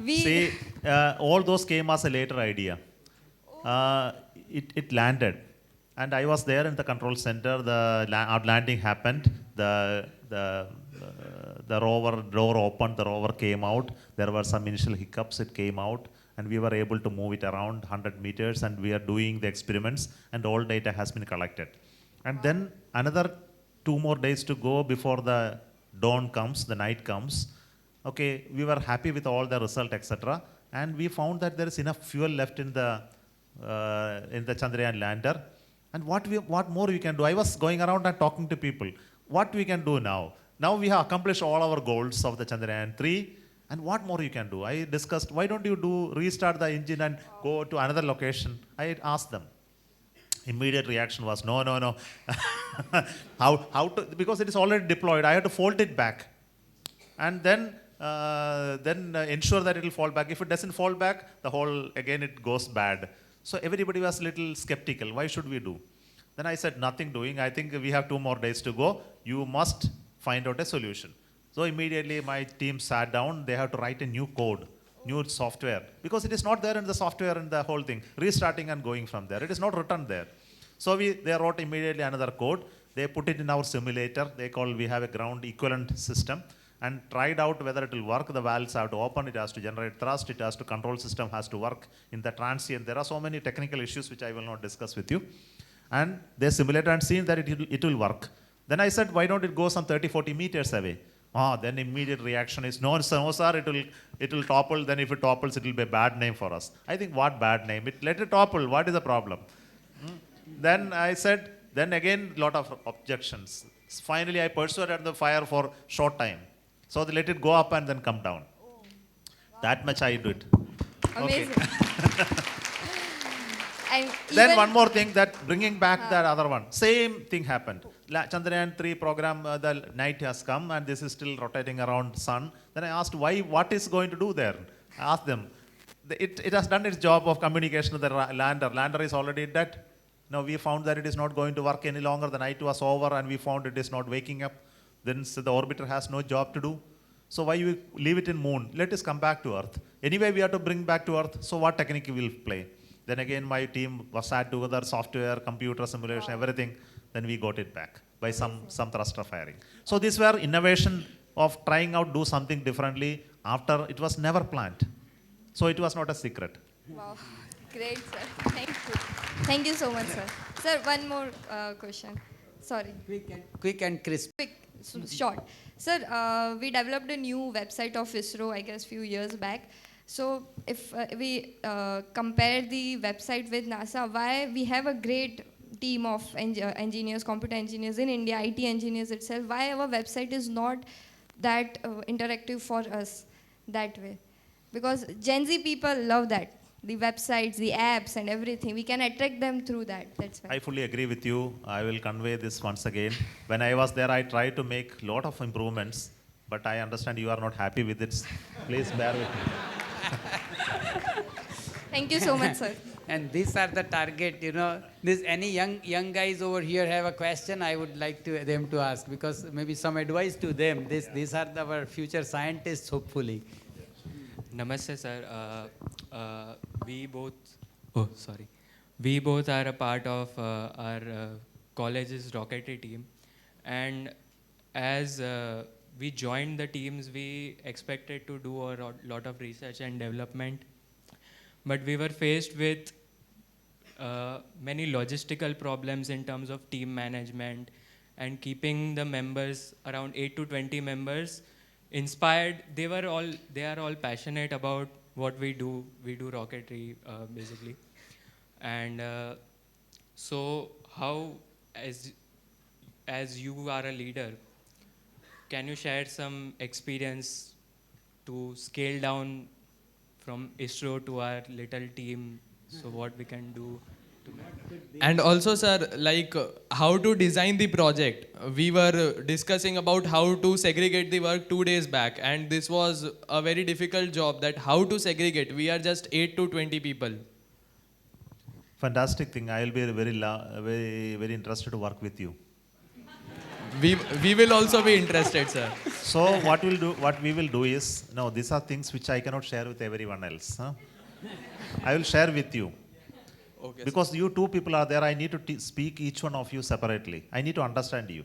See, all those came as a later idea. It landed, and I was there in the control center. Our landing happened. The rover door opened. The rover came out. There were some initial hiccups. It came out, and we were able to move it around 100 meters. And we are doing the experiments, and all data has been collected. And then another 2 more days to go before the dawn comes, the night comes. Okay, we were happy with all the result, etc. And we found that there is enough fuel left in the Chandrayaan lander. And what more we can do? I was going around and talking to people. What we can do now? Now we have accomplished all our goals of the Chandrayaan 3. And what more you can do? I discussed, why don't you restart the engine and go to another location? I asked them. Immediate reaction was, no. How to, because it is already deployed, I have to fold it back. And then ensure that it will fall back. If it doesn't fall back, again it goes bad. So everybody was a little skeptical. Why should we do? Then I said, nothing doing. I think we have 2 more days to go. You must find out a solution. So immediately my team sat down. They have to write a new code, new software, because it is not there in the software and the whole thing. Restarting and going from there. It is not written there. So they wrote immediately another code. They put it in our simulator. We have a ground equivalent system, and tried out whether it will work. The valves have to open, it has to generate thrust, it has to control system has to work in the transient. There are so many technical issues which I will not discuss with you. And they simulated and seen that it will work. Then I said, why don't it go some 30-40 meters away? Then immediate reaction is, no sir, it will topple. Then if it topples, it will be a bad name for us. I think, what bad name? Let it topple. What is the problem? Then I said, then again, lot of objections. Finally, I persuaded the fire for short time. So they let it go up and then come down. Oh, wow. That much I did. Amazing. Okay. And then one more thing, that bringing back that other one. Same thing happened. Chandrayaan 3 program, the night has come and this is still rotating around sun. Then I asked, what is going to do there? I asked them. It has done its job of communication with the lander. Lander is already dead. Now we found that it is not going to work any longer. The night was over and we found it is not waking up. Then the orbiter has no job to do. So why you leave it in moon? Let us come back to Earth. Anyway, we have to bring back to Earth. So what technique we will play? Then again, my team was sat together, software, computer simulation, everything. Then we got it back by some thruster firing. So these were innovation of trying out, do something differently after it was never planned. So it was not a secret. wow, great, sir. Thank you. Thank you so much, sir. Sir, one more question. Sorry. Quick and crisp. Short. Sir, we developed a new website of ISRO, I guess, few years back. So if we compare the website with NASA, why we have a great team of engineers, computer engineers in India, IT engineers itself, why our website is not that interactive for us that way? Because Gen Z people love that. the websites, the apps, and everything. We can attract them through that. That's why. I fully agree with you. I will convey this once again. When I was there, I tried to make a lot of improvements, but I understand you are not happy with it. Please bear with me. Thank you so much, sir. And these are the target, you know. This any young guys over here have a question, I would like them to ask, because maybe some advice to them. These are our future scientists, hopefully. Namaste, sir. We both, oh, sorry. We both are a part of our college's rocketry team. And as we joined the teams, we expected to do a lot of research and development. But we were faced with many logistical problems in terms of team management and keeping the members, around 8 to 20 members, inspired. They are all passionate about what we do. We do rocketry, basically. And so how, as you are a leader, can you share some experience to scale down from ISRO to our little team, so what we can do to And also, sir, like how to design the project. We were discussing about how to segregate the work 2 days back, and this was a very difficult job. That how to segregate. We are just 8 to 20 people. Fantastic thing. I will be very interested to work with you. We will also be interested, sir. So what we will do is, no, these are things which I cannot share with everyone else. Huh? I will share with you. Okay. Because you two people are there, I need to speak each one of you separately. I need to understand you.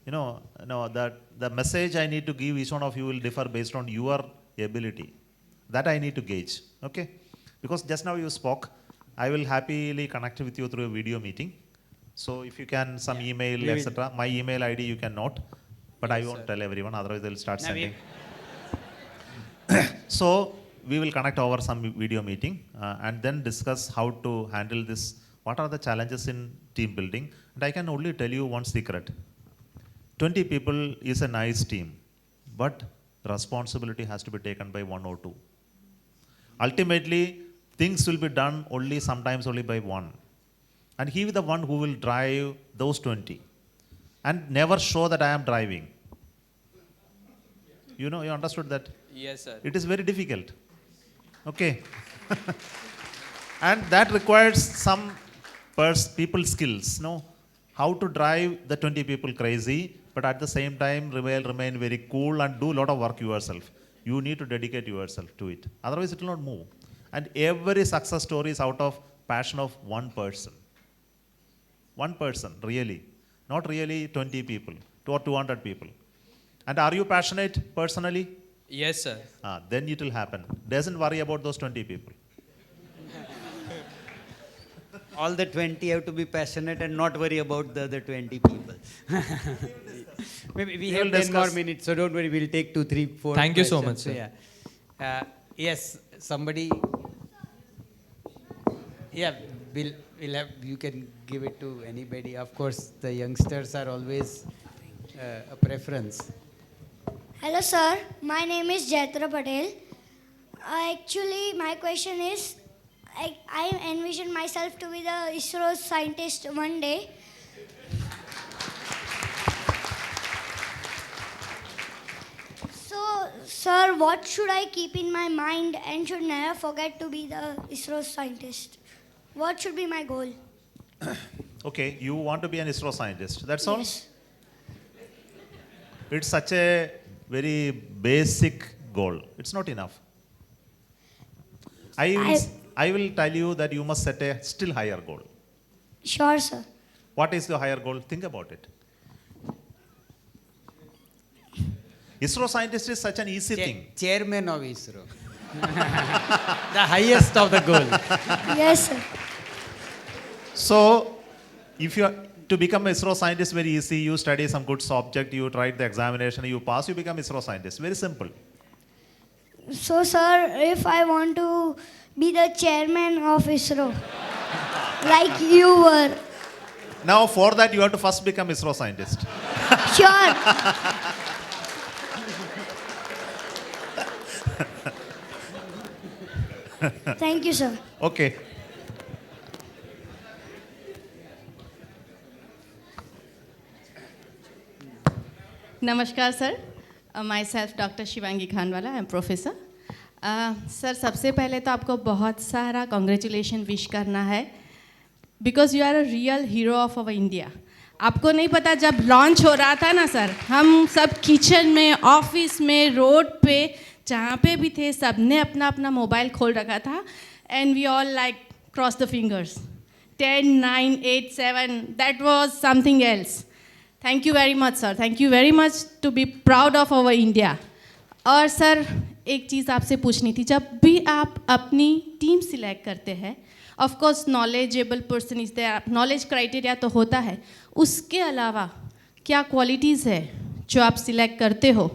You know, no, the message I need to give each one of you will differ based on your ability. That I need to gauge. Okay? Because just now you spoke, I will happily connect with you through a video meeting. So if you can, some email, etc. My email ID you can note, but I won't tell everyone, otherwise they'll start sending. So we will connect over some video meeting and then discuss how to handle this. What are the challenges in team building? And I can only tell you one secret. 20 people is a nice team, but responsibility has to be taken by one or two. Ultimately, things will be done sometimes only by one. And he is the one who will drive those 20 and never show that I am driving. You know, you understood that? Yes, sir. It is very difficult. Okay. And that requires some people skills, no? How to drive the 20 people crazy, but at the same time remain very cool and do a lot of work yourself. You need to dedicate yourself to it. Otherwise it will not move. And every success story is out of passion of one person. One person, really. Not really 20 people or 200 people. And are you passionate personally? Yes, sir. Then it will happen. Doesn't worry about those 20 people. All the 20 have to be passionate and not worry about the other 20 people. Maybe we have 10 more minutes, so don't worry, we'll take 2, 3, 4 Thank you so questions. much, sir. Yeah. Yes, somebody. Yeah, we'll have, you can give it to anybody. Of course, the youngsters are always a preference. Hello sir, my name is Jaitra Patel. Actually, my question is, I envision myself to be the ISRO scientist one day. So, sir, what should I keep in my mind and should never forget to be the ISRO scientist? What should be my goal? Okay, you want to be an ISRO scientist. That's all? Yes. It's such a very basic goal. It's not enough. I will tell you that you must set a still higher goal. Sure, sir. What is the higher goal? Think about it. ISRO scientist is such an easy thing. Chairman of ISRO. The highest of the goal. Yes, sir. So, if you are to become an ISRO scientist, very easy. You study some good subject, you write the examination, you pass, you become ISRO scientist. Very simple. So, sir, if I want to be the chairman of ISRO, like you were. Now, for that, you have to first become ISRO scientist. Sure. Thank you, sir. Okay. नमस्कार sir myself doctor Shivangi Khanwala I am professor sir सबसे पहले तो आपको बहुत सारा congratulation विश करना है because you are a real hero of our India. आपको नहीं पता जब लॉन्च हो रहा था ना सर, हम सब किचन में, ऑफिस में, रोड पे, जहाँ पे भी थे, सब ने अपना अपना मोबाइल खोल रखा था and we all like cross the fingers 10, 9, 8, 7 that was something else. Thank you very much sir, thank you very much to be proud of our India. और सर एक चीज़ आपसे पूछनी थी, जब भी आप अपनी टीम सिलेक्ट करते हैं, of course knowledgeable person is there, knowledge criteria तो होता है, उसके अलावा क्या क्वालिटीज़ है जो आप सिलेक्ट करते हो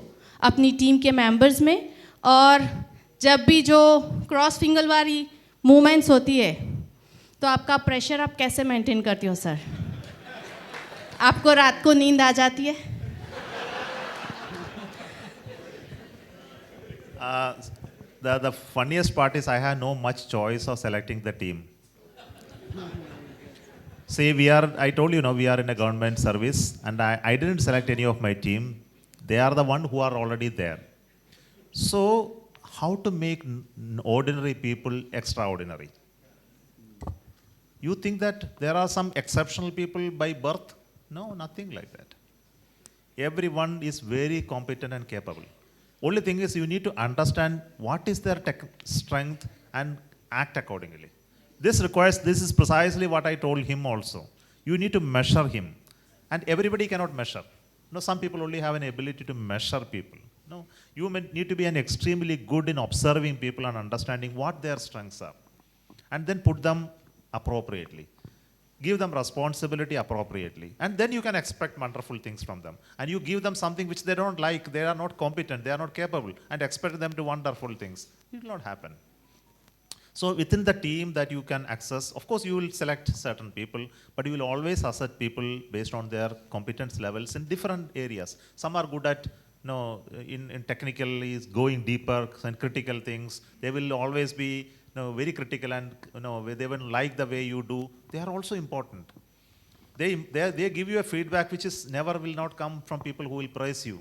अपनी टीम के मेंबर्स में? और जब भी जो क्रॉस फिंगर वाली मूवमेंट्स होती है तो आपका प्रेशर आप कैसे मेंटेन करती हो सर? आपको रात को नींद आ जाती है? The funniest part is I had no much choice of selecting the team. See, I told you, we are in a government service, and I didn't select any of my team. They are the one who are already there. So, how to make ordinary people extraordinary? You think that there are some exceptional people by birth? No, nothing like that. Everyone is very competent and capable. Only thing is you need to understand what is their strength and act accordingly. This is precisely what I told him also. You need to measure him. And everybody cannot measure. No, some people only have an ability to measure people. No, you need to be an extremely good in observing people and understanding what their strengths are. And then put them appropriately. Give them responsibility appropriately. And then you can expect wonderful things from them. And you give them something which they don't like, they are not competent, they are not capable, and expect them to do wonderful things. It will not happen. So within the team that you can access, of course you will select certain people, but you will always assess people based on their competence levels in different areas. Some are good at in technically going deeper and critical things. They will always be very critical, and they will like the way you do. They are also important. They give you a feedback which is never will not come from people who will praise you.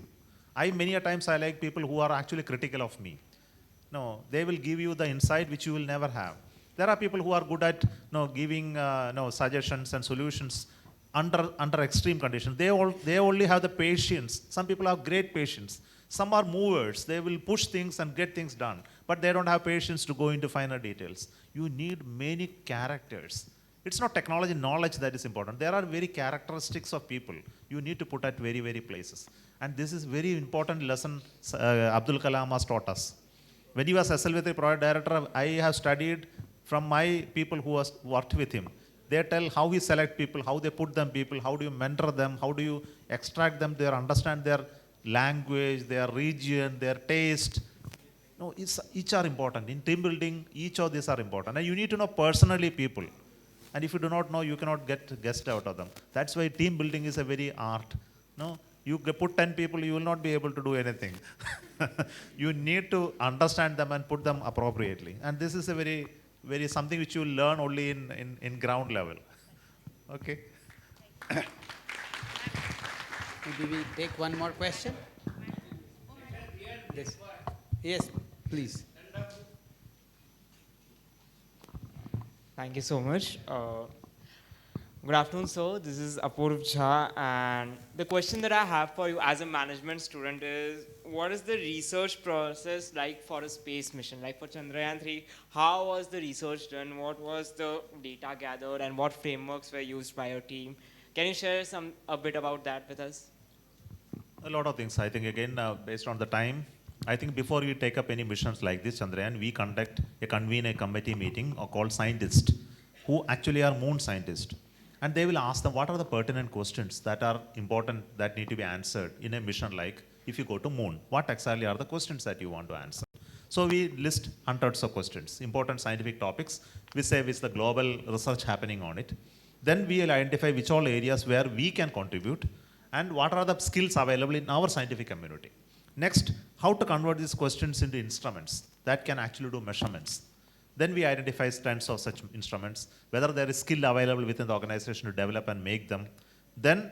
Many a times I like people who are actually critical of me. No, they will give you the insight which you will never have. There are people who are good at giving suggestions and solutions under extreme conditions. They only have the patience. Some people have great patience. Some are movers. They will push things and get things done, but they don't have patience to go into finer details. You need many characters. It's not technology knowledge that is important. There are very characteristics of people you need to put at very, very places. And this is very important lesson Abdul Kalam has taught us. When he was SLV3 project director, I have studied from my people who has worked with him. They tell how he select people, how they put them people, how do you mentor them, how do you extract them, understand their language, their region, their taste. No, each are important. In team building, each of these are important. And you need to know personally people. And if you do not know, you cannot get guessed out of them. That's why team building is a very art. No, you put 10 people, you will not be able to do anything. You need to understand them and put them appropriately. And this is a very, very something which you learn only in ground level. Okay. Maybe we take one more question. Yes, please. Thank you so much. Good afternoon, sir. This is Apurv Jha, and the question that I have for you as a management student is, what is the research process like for a space mission? Like for Chandrayaan-3, how was the research done? What was the data gathered, and what frameworks were used by your team? Can you share a bit about that with us? A lot of things. I think again, based on the time, I think before we take up any missions like this, Chandrayaan, we convene a committee meeting called scientists, who actually are moon scientists. And they will ask them what are the pertinent questions that are important that need to be answered in a mission like if you go to moon. What exactly are the questions that you want to answer? So we list hundreds of questions, important scientific topics. We say with the global research happening on it. Then we will identify which all areas where we can contribute and what are the skills available in our scientific community. Next, how to convert these questions into instruments that can actually do measurements. Then we identify tons of such instruments, whether there is skill available within the organization to develop and make them. Then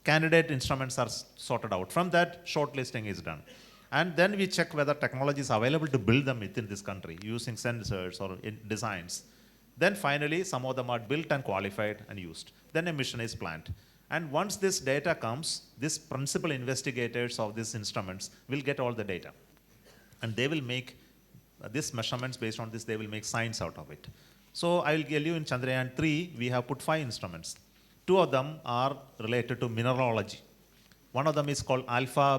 candidate instruments are sorted out. From that, shortlisting is done. And then we check whether technology is available to build them within this country using sensors or designs. Then finally, some of them are built and qualified and used. Then a mission is planned. And once this data comes, these principal investigators of these instruments will get all the data. And they will make these measurements based on this, they will make science out of it. So I will tell you in Chandrayaan 3, we have put 5 instruments. 2 of them are related to mineralogy. One of them is called alpha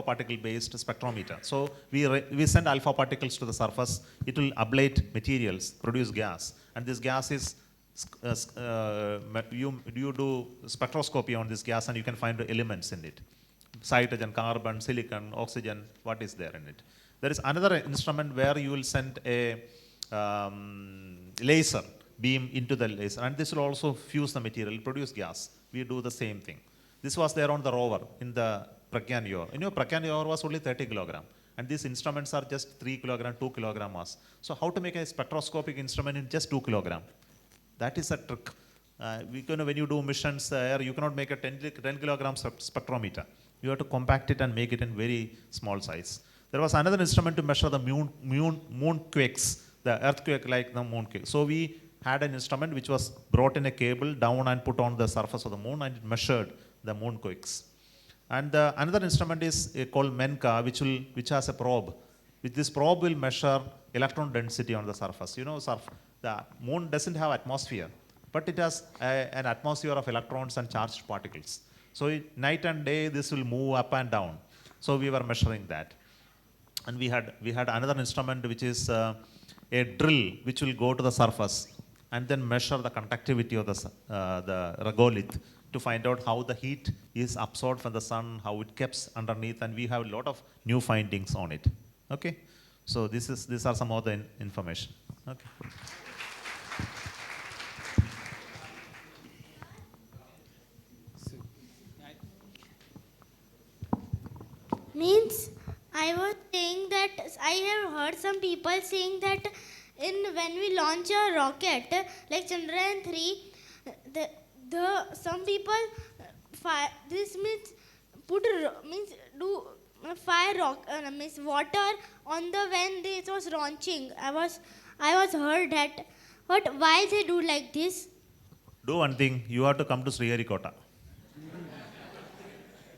particle based spectrometer. So we send alpha particles to the surface. It will ablate materials, produce gas. And this gas is, you do spectroscopy on this gas and you can find the elements in it. Hydrogen, carbon, silicon, oxygen, what is there in it. There is another instrument where you will send a laser beam into the laser, and this will also fuse the material, produce gas. We do the same thing. This was there on the rover in the Pragyan rover. Pragyan rover was only 30 kilogram, and these instruments are just 3 kilogram, 2 kilogram mass. So how to make a spectroscopic instrument in just 2 kilogram? That is a trick. When you do missions there, you cannot make a 10 kilogram spectrometer. You have to compact it and make it in very small size. There was another instrument to measure the moon quakes, the earthquake like the moon quake. So we had an instrument which was brought in a cable down and put on the surface of the moon, and it measured the moon quakes. And another instrument is called MENCA, which has a probe. This probe will measure electron density on the surface. The moon doesn't have atmosphere, but it has an atmosphere of electrons and charged particles. So night and day, this will move up and down. So we were measuring that. And we had another instrument which is a drill which will go to the surface and then measure the conductivity of the regolith to find out how the heat is absorbed from the sun, how it keeps underneath, and we have a lot of new findings on it. Okay, so these are some of the information. Okay. Means I was saying that I have heard some people saying that when we launch a rocket like Chandrayaan 3, some people fire this means means water on the when this was launching. I was heard that, but why they do like this? Do one thing. You have to come to Sriharikota.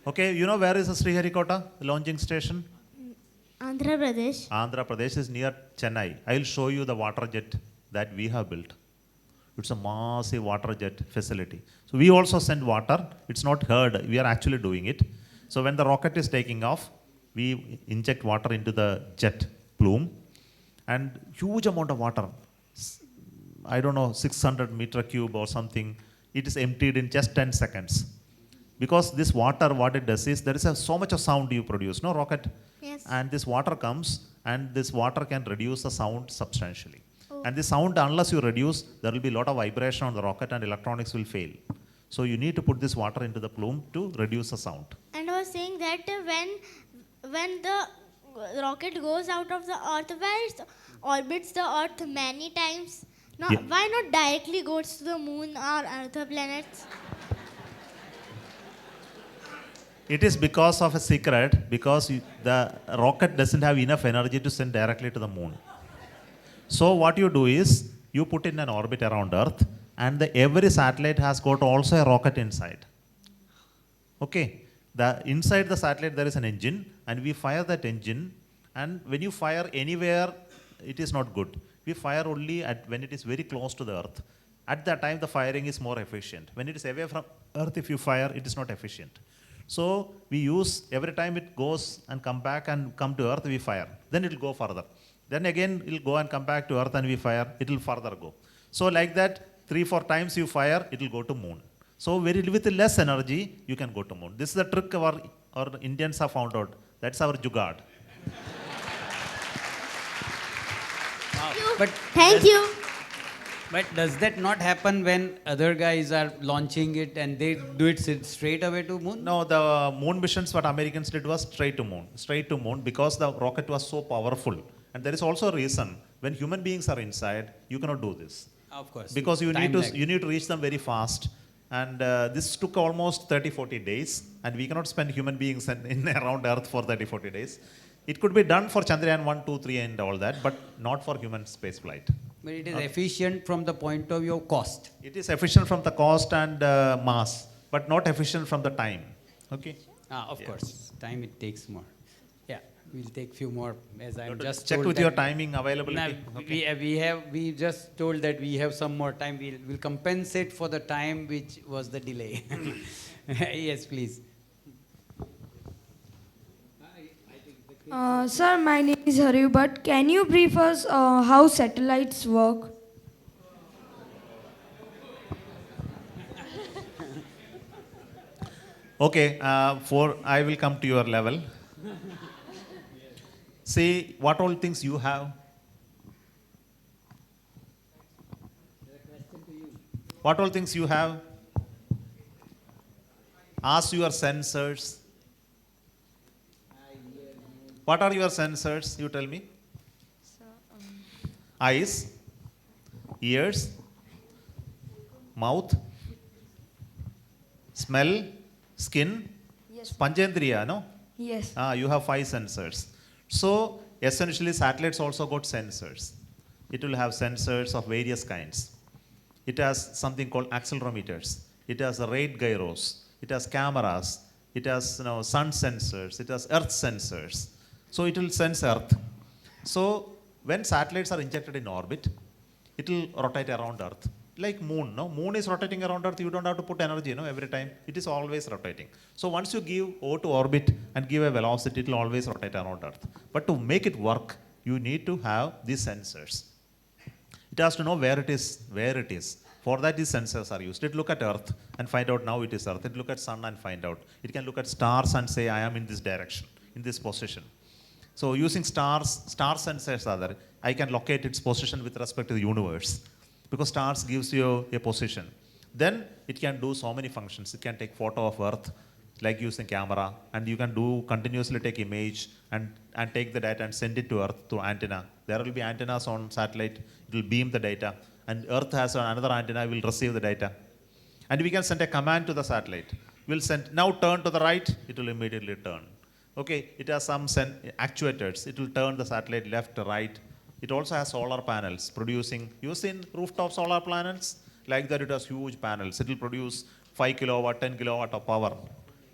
Okay, where is the Sriharikota launching station? Andhra Pradesh. Andhra Pradesh is near Chennai. I will show you the water jet that we have built. It's a massive water jet facility. So we also send water. It's not heard. We are actually doing it. So when the rocket is taking off, we inject water into the jet plume, and huge amount of water. I don't know, 600 meter cube or something. It is emptied in just 10 seconds. Because this water, what it does is, there is so much of sound you produce, no rocket? Yes. And this water comes, and this water can reduce the sound substantially. Oh. And the sound, unless you reduce, there will be a lot of vibration on the rocket and electronics will fail. So you need to put this water into the plume to reduce the sound. And I was saying that when the rocket goes out of the earth, where it orbits the earth many times, why not directly goes to the moon or other planets? It is because of a secret, because the rocket doesn't have enough energy to send directly to the moon. So what you do is, you put in an orbit around Earth, and every satellite has got also a rocket inside. Okay, inside the satellite there is an engine, and we fire that engine, and when you fire anywhere, it is not good. We fire only when it is very close to the Earth. At that time, the firing is more efficient. When it is away from Earth, if you fire, it is not efficient. So we use, every time it goes and come back and come to Earth, we fire. Then it will go further. Then again, it will go and come back to Earth and we fire, it will further go. So like that, 3-4 times you fire, it will go to moon. So with less energy, you can go to moon. This is the trick our Indians have found out. That's our jugaad. Thank you. But does that not happen when other guys are launching it and they do it straight away to moon? No, the moon missions, what Americans did was straight to moon, because the rocket was so powerful. And there is also a reason. When human beings are inside, you cannot do this. Of course. Because you Time need, lag. you need to reach them very fast. And this took almost 30-40 days. And we cannot spend human beings in around Earth for 30-40 days. It could be done for Chandrayaan 1, 2, 3 and all that, but not for human space flight. But it is efficient from the point of view of cost. It is efficient from the cost and mass, but not efficient from the time. Okay? Of course. Time it takes more. Yeah, we'll take few more as I'm just check told with that your timing availability. Nah, Okay. we just told that we have some more time. We'll compensate for the time which was the delay. Yes, please. Sir, my name is Hari Bhatt. Can you brief us how satellites work? Okay, I will come to your level. See what all things you have. What all things you have? Ask your sensors. What are your sensors? You tell me. Eyes, ears, mouth, smell, skin, Yes. Panchindriya, no? Yes. You have 5 sensors. So essentially satellites also got sensors. It will have sensors of various kinds. It has something called accelerometers. It has rate gyros. It has cameras. It has sun sensors. It has earth sensors. So it will sense earth. So when satellites are injected in orbit, it will rotate around earth. Like moon, no? Moon is rotating around earth, you don't have to put energy, every time. It is always rotating. So once you give O to orbit and give a velocity, it will always rotate around earth. But to make it work, you need to have these sensors. It has to know where it is. For that, these sensors are used. It look at earth and find out now it is earth. It look at sun and find out. It can look at stars and say, I am in this direction, in this position. So using star sensors are there. I can locate its position with respect to the universe. Because stars gives you a position. Then it can do so many functions. It can take photo of earth, like using camera, and you can do continuously take image and take the data and send it to earth through antenna. There will be antennas on satellite. It will beam the data, and earth has another antenna will receive the data. And we can send a command to the satellite. We'll send, now turn to the right, it will immediately turn. Okay, it has some actuators. It will turn the satellite left to right. It also has solar panels producing, you've seen rooftop solar panels? Like that it has huge panels. It will produce 5 kilowatt, 10 kilowatt of power.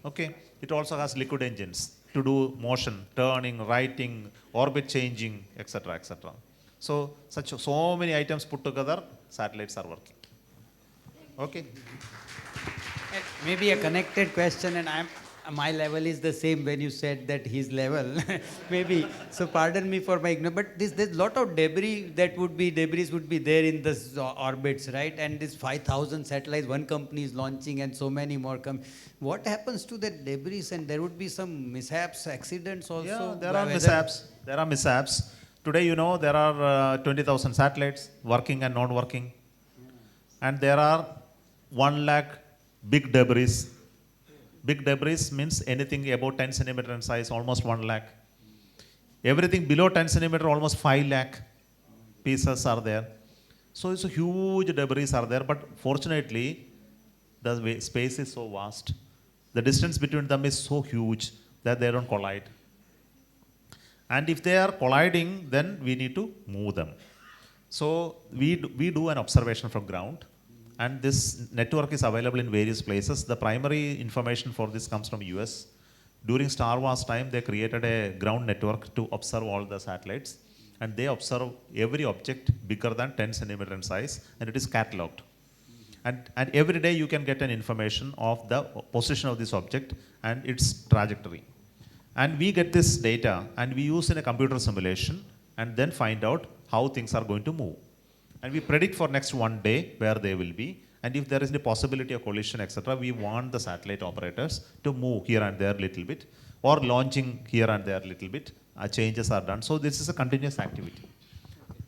Okay, it also has liquid engines to do motion, turning, writing, orbit changing, etc., etc. So many items put together, satellites are working. Okay. Maybe a connected question, and my level is the same when you said that his level. Maybe. So pardon me for my ignorance. But there's lot of debris would be there in the orbits, right? And this 5,000 satellites one company is launching and so many more come. What happens to that debris? And there would be some mishaps, accidents also? Yeah, there are mishaps. There are mishaps. Today, there are 20,000 satellites working and non-working. And there are 1 lakh big debris. Big debris means anything about 10 centimeter in size, almost 1 lakh. Everything below 10 centimeter, almost 5 lakh pieces are there. So it's a huge debris are there, but fortunately, the space is so vast. The distance between them is so huge that they don't collide. And if they are colliding, then we need to move them. So we do an observation from ground. And this network is available in various places. The primary information for this comes from US. During Star Wars time, they created a ground network to observe all the satellites. And they observe every object bigger than 10 centimeter in size, and it is catalogued. And every day you can get an information of the position of this object and its trajectory. And we get this data, and we use in a computer simulation, and then find out how things are going to move. And we predict for next 1 day where they will be. And if there is a possibility of collision, etc., we want the satellite operators to move here and there a little bit, or launching here and there a little bit. Changes are done. So this is a continuous activity.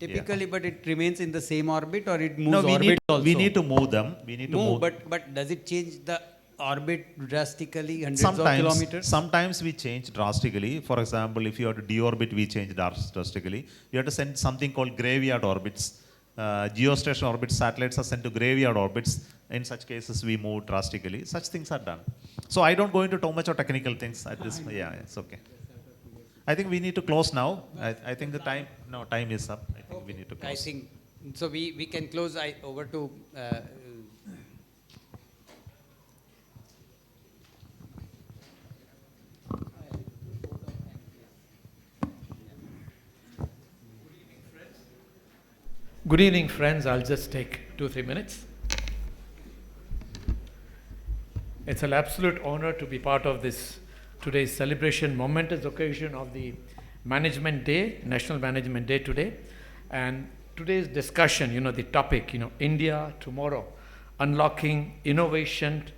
Typically, but it remains in the same orbit, or it moves orbit also? We need to move them. We need to move. But does it change the orbit drastically, hundreds of Sometimes, kilometers? sometimes we change drastically. For example, if you have to deorbit, we change drastically. You have to send something called graveyard orbits. Geostation orbits, satellites are sent to graveyard orbits. In such cases, we move drastically. Such things are done. So I don't go into too much of technical things at this. Yeah, it's okay. I think we need to close now. I think the time, no, time is up. I think we need to close. I think, so we can close. Over to Good evening, friends. I'll just take 2-3 minutes. It's an absolute honor to be part of this today's celebration, momentous occasion of the Management Day, National Management Day today. And today's discussion, the topic, India tomorrow, unlocking innovation,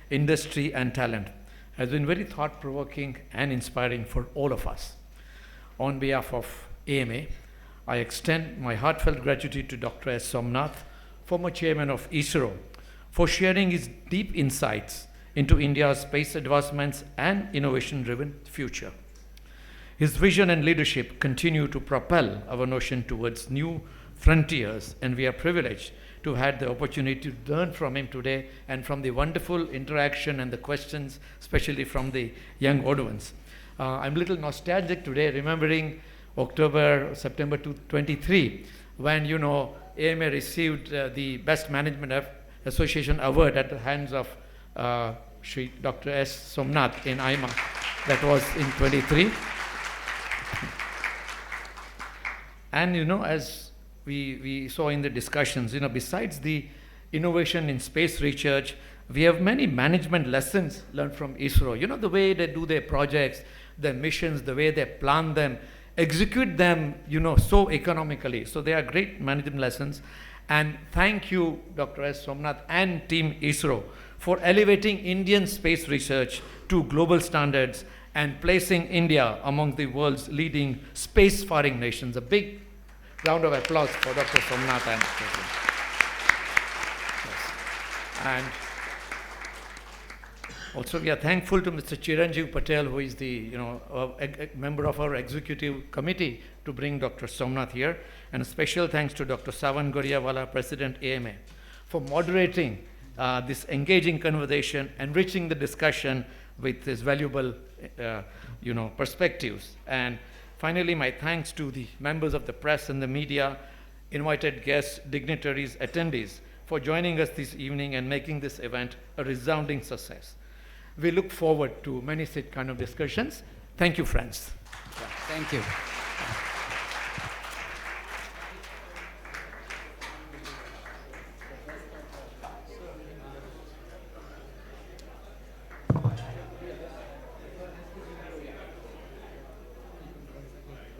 industry and talent, has been very thought-provoking and inspiring for all of us. On behalf of AMA, I extend my heartfelt gratitude to Dr. S. Somanath, former chairman of ISRO, for sharing his deep insights into India's space advancements and innovation-driven future. His vision and leadership continue to propel our nation towards new frontiers, and we are privileged to have had the opportunity to learn from him today and from the wonderful interaction and the questions, especially from the young audience. I'm a little nostalgic today, remembering September 23, when AMA received the Best Management Association Award at the hands of Shri Dr. S. Somanath in IMA. That was in 23. And as we saw in the discussions, besides the innovation in space research, we have many management lessons learned from ISRO. The way they do their projects, their missions, the way they plan them, execute them, so economically. So they are great management lessons. And thank you, Dr. S. Somanath and Team ISRO, for elevating Indian space research to global standards and placing India among the world's leading space-faring nations. A big round of applause for Dr. Somanath and yes. And also, we are thankful to Mr. Chiranjeev Patel, who is the a member of our executive committee, to bring Dr. Somanath here. And a special thanks to Dr. Savan Goriawala, President AMA, for moderating this engaging conversation, enriching the discussion with his valuable perspectives. And finally, my thanks to the members of the press and the media, invited guests, dignitaries, attendees, for joining us this evening and making this event a resounding success. We look forward to many such kind of discussions. Thank you, friends. Thank you.